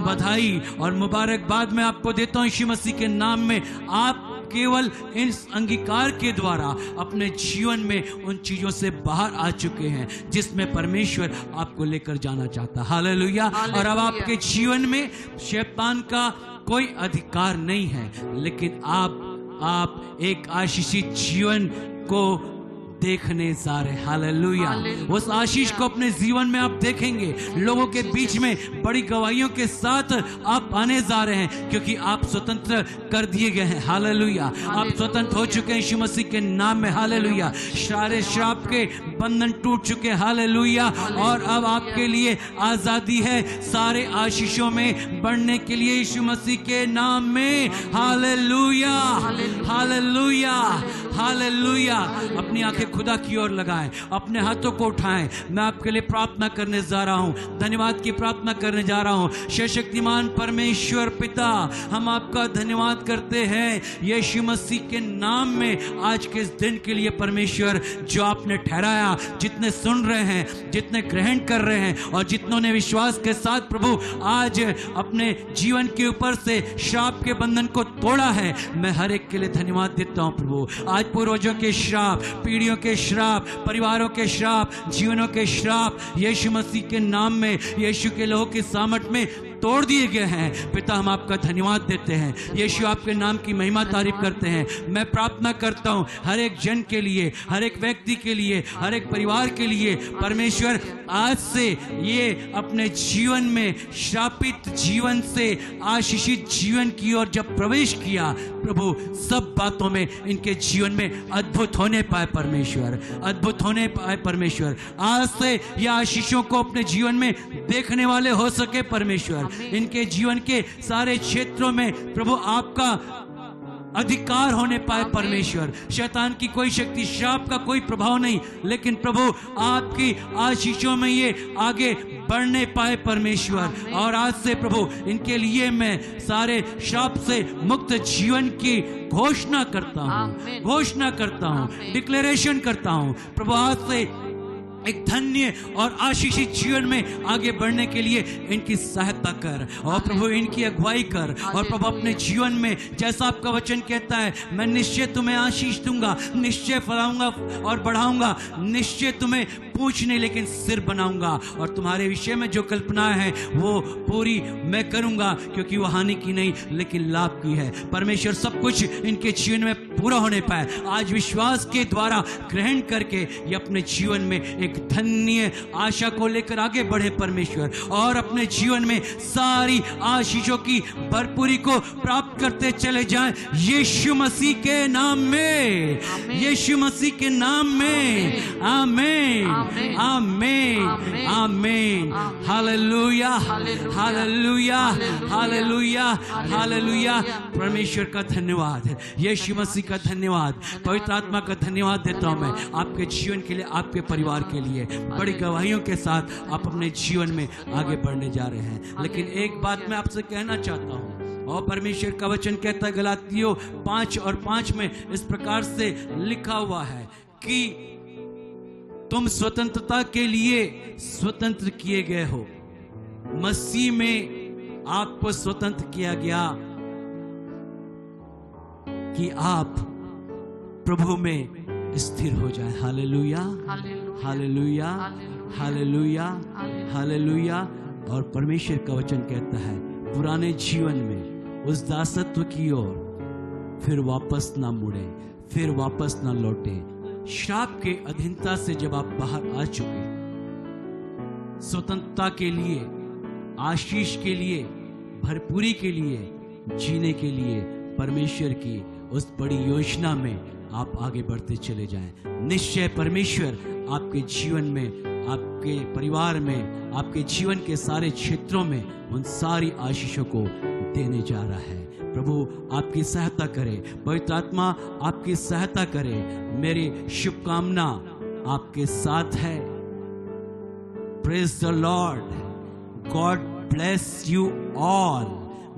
बधाई और मुबारकबाद मैं आपको देता हूं यीशु मसीह के नाम में। आप केवल इस अंगीकार के द्वारा अपने जीवन में उन चीजों से बाहर आ चुके हैं जिसमें परमेश्वर आपको लेकर जाना चाहता। हालेलुया। और अब आपके जीवन में शैतान का कोई अधिकार नहीं है, लेकिन आप एक आशीषित जीवन को देखने जा रहे। हालेलुया। उस आशीष को अपने जीवन में आप देखेंगे। लोगों के बीच में बड़ी गवाहियों के साथ आप आने जा रहे हैं, क्योंकि आप स्वतंत्र कर दिए गए हैं। हालेलुया। आप स्वतंत्र हो चुके हैं यीशु मसीह के नाम में। हालेलुया। सारे श्राप के बंधन टूट चुके। हालेलुया। और अब आपके लिए आजादी है सारे आशीषों में बढ़ने के लिए यीशु मसीह के नाम में। Hallelujah, hallelujah, hallelujah. अपनी आंखें खुदा की ओर लगाएं, अपने हाथों को उठाएं। मैं आपके लिए प्रार्थना करने जा रहा हूं, धन्यवाद की प्रार्थना करने जा रहा हूं। सर्वशक्तिमान परमेश्वर पिता, हम आपका धन्यवाद करते हैं यीशु मसीह के नाम में आज के इस दिन के लिए। परमेश्वर, जो आपने ठहराया, जितने सुन रहे हैं, जितने ग्रहण कर रहे हैं और जितनों ने विश्वास के साथ प्रभु आज अपने जीवन के ऊपर से श्राप के बंधन को तोड़ा है, मैं हर एक के लिए धन्यवाद देता हूं प्रभु। आज पूर्वजों के श्राप, पीढ़ियों के श्राप, परिवारों के श्राप, जीवनों के श्राप यीशु मसीह के नाम में, यीशु के लहू की सामर्थ में तोड़ दिए गए हैं। पिता, हम आपका धन्यवाद देते हैं। यीशु, आपके नाम की महिमा तारीफ करते हैं। मैं प्रार्थना करता हूं हर एक जन के लिए, हर एक व्यक्ति के लिए, हर एक परिवार के लिए। परमेश्वर, आज से ये अपने जीवन में श्रापित जीवन से आशीषित जीवन की ओर जब प्रवेश किया, प्रभु सब बातों में इनके जीवन में अद्भुत होने पाए परमेश्वर, अद्भुत होने पाए परमेश्वर। आज से ये आशीषों को अपने जीवन में देखने वाले हो सके परमेश्वर। इनके जीवन के सारे क्षेत्रों में प्रभु आपका अधिकार होने पाए परमेश्वर। शैतान की कोई शक्ति, श्राप का कोई प्रभाव नहीं, लेकिन प्रभु आपकी आशीषों में ये आगे बढ़ने पाए परमेश्वर। और आज से प्रभु इनके लिए मैं सारे श्राप से मुक्त जीवन की घोषणा करता हूँ, घोषणा करता हूँ, डिक्लेरेशन करता हूँ प्रभु। आज से एक धन्य और आशीषित जीवन में आगे बढ़ने के लिए इनकी सहायता कर और प्रभु इनकी अगुवाई कर। और प्रभु अपने जीवन में जैसा आपका वचन कहता है, मैं निश्चय तुम्हें आशीष दूंगा, निश्चय फैलाऊंगा और बढ़ाऊंगा, निश्चय तुम्हें पूंछ नहीं लेकिन सिर बनाऊंगा। और तुम्हारे विषय में जो कल्पना है वो पूरी मैं करूंगा, क्योंकि वो हानि की नहीं लेकिन लाभ की है। परमेश्वर, सब कुछ इनके जीवन में पूरा होने पाए। आज विश्वास के द्वारा ग्रहण करके ये अपने जीवन में एक धन्य आशा को लेकर आगे बढ़े परमेश्वर, और अपने जीवन में सारी आशीषों की भरपूरी को प्राप्त करते चले जाएं यीशु मसीह के नाम में, यीशु मसीह के नाम में। आमीन, आमीन, आमीन। Hallelujah, hallelujah, hallelujah, hallelujah. परमेश्वर का धन्यवाद, यीशु मसीह का धन्यवाद, पवित्र आत्मा का धन्यवाद देता हूं मैं आपके जीवन के लिए, आपके परिवार के लिए। बड़ी गवाहियों के साथ आप अपने जीवन में आगे बढ़ने जा रहे हैं। लेकिन एक बात मैं आपसे कहना चाहता हूं, और परमेश्वर का वचन कहता है गलातियों 5:5 में इस प्रकार से लिखा हुआ है कि तुम स्वतंत्रता के लिए स्वतंत्र किए गए हो। मसीह में आपको स्वतंत्र किया गया कि आप प्रभु में स्थिर हो जाए। Hallelujah, hallelujah, hallelujah, hallelujah. और परमेश्वर का वचन कहता है पुराने जीवन में, उस दासत्व की ओर फिर वापस ना मुड़े, फिर वापस ना लौटे। श्राप के अधीनता से जब आप बाहर आ चुके, स्वतंत्रता के लिए, आशीष के लिए, भरपूरी के लिए, जीने के लिए परमेश्वर की उस बड़ी योजना में आप आगे बढ़ते चले जाएं। निश्चय परमेश्वर आपके जीवन में, आपके परिवार में, आपके जीवन के सारे क्षेत्रों में उन सारी आशीषों को देने जा रहा है। प्रभु आपकी सहायता करे, पवित्र आत्मा आपकी सहायता करे। मेरी शुभकामना आपके साथ है। Praise the Lord. God bless you all.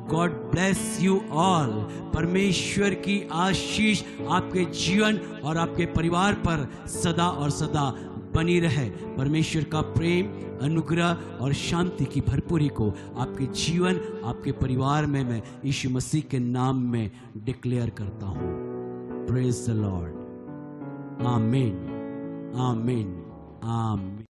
God bless you all. परमेश्वर की आशीष आपके जीवन और आपके परिवार पर सदा और सदा बनी रहे। परमेश्वर का प्रेम, अनुग्रह और शांति की भरपूरी को आपके जीवन, आपके परिवार में मैं यीशु मसीह के नाम में डिक्लेयर करता हूँ। Praise the Lord. आमीन, आमीन, आमीन।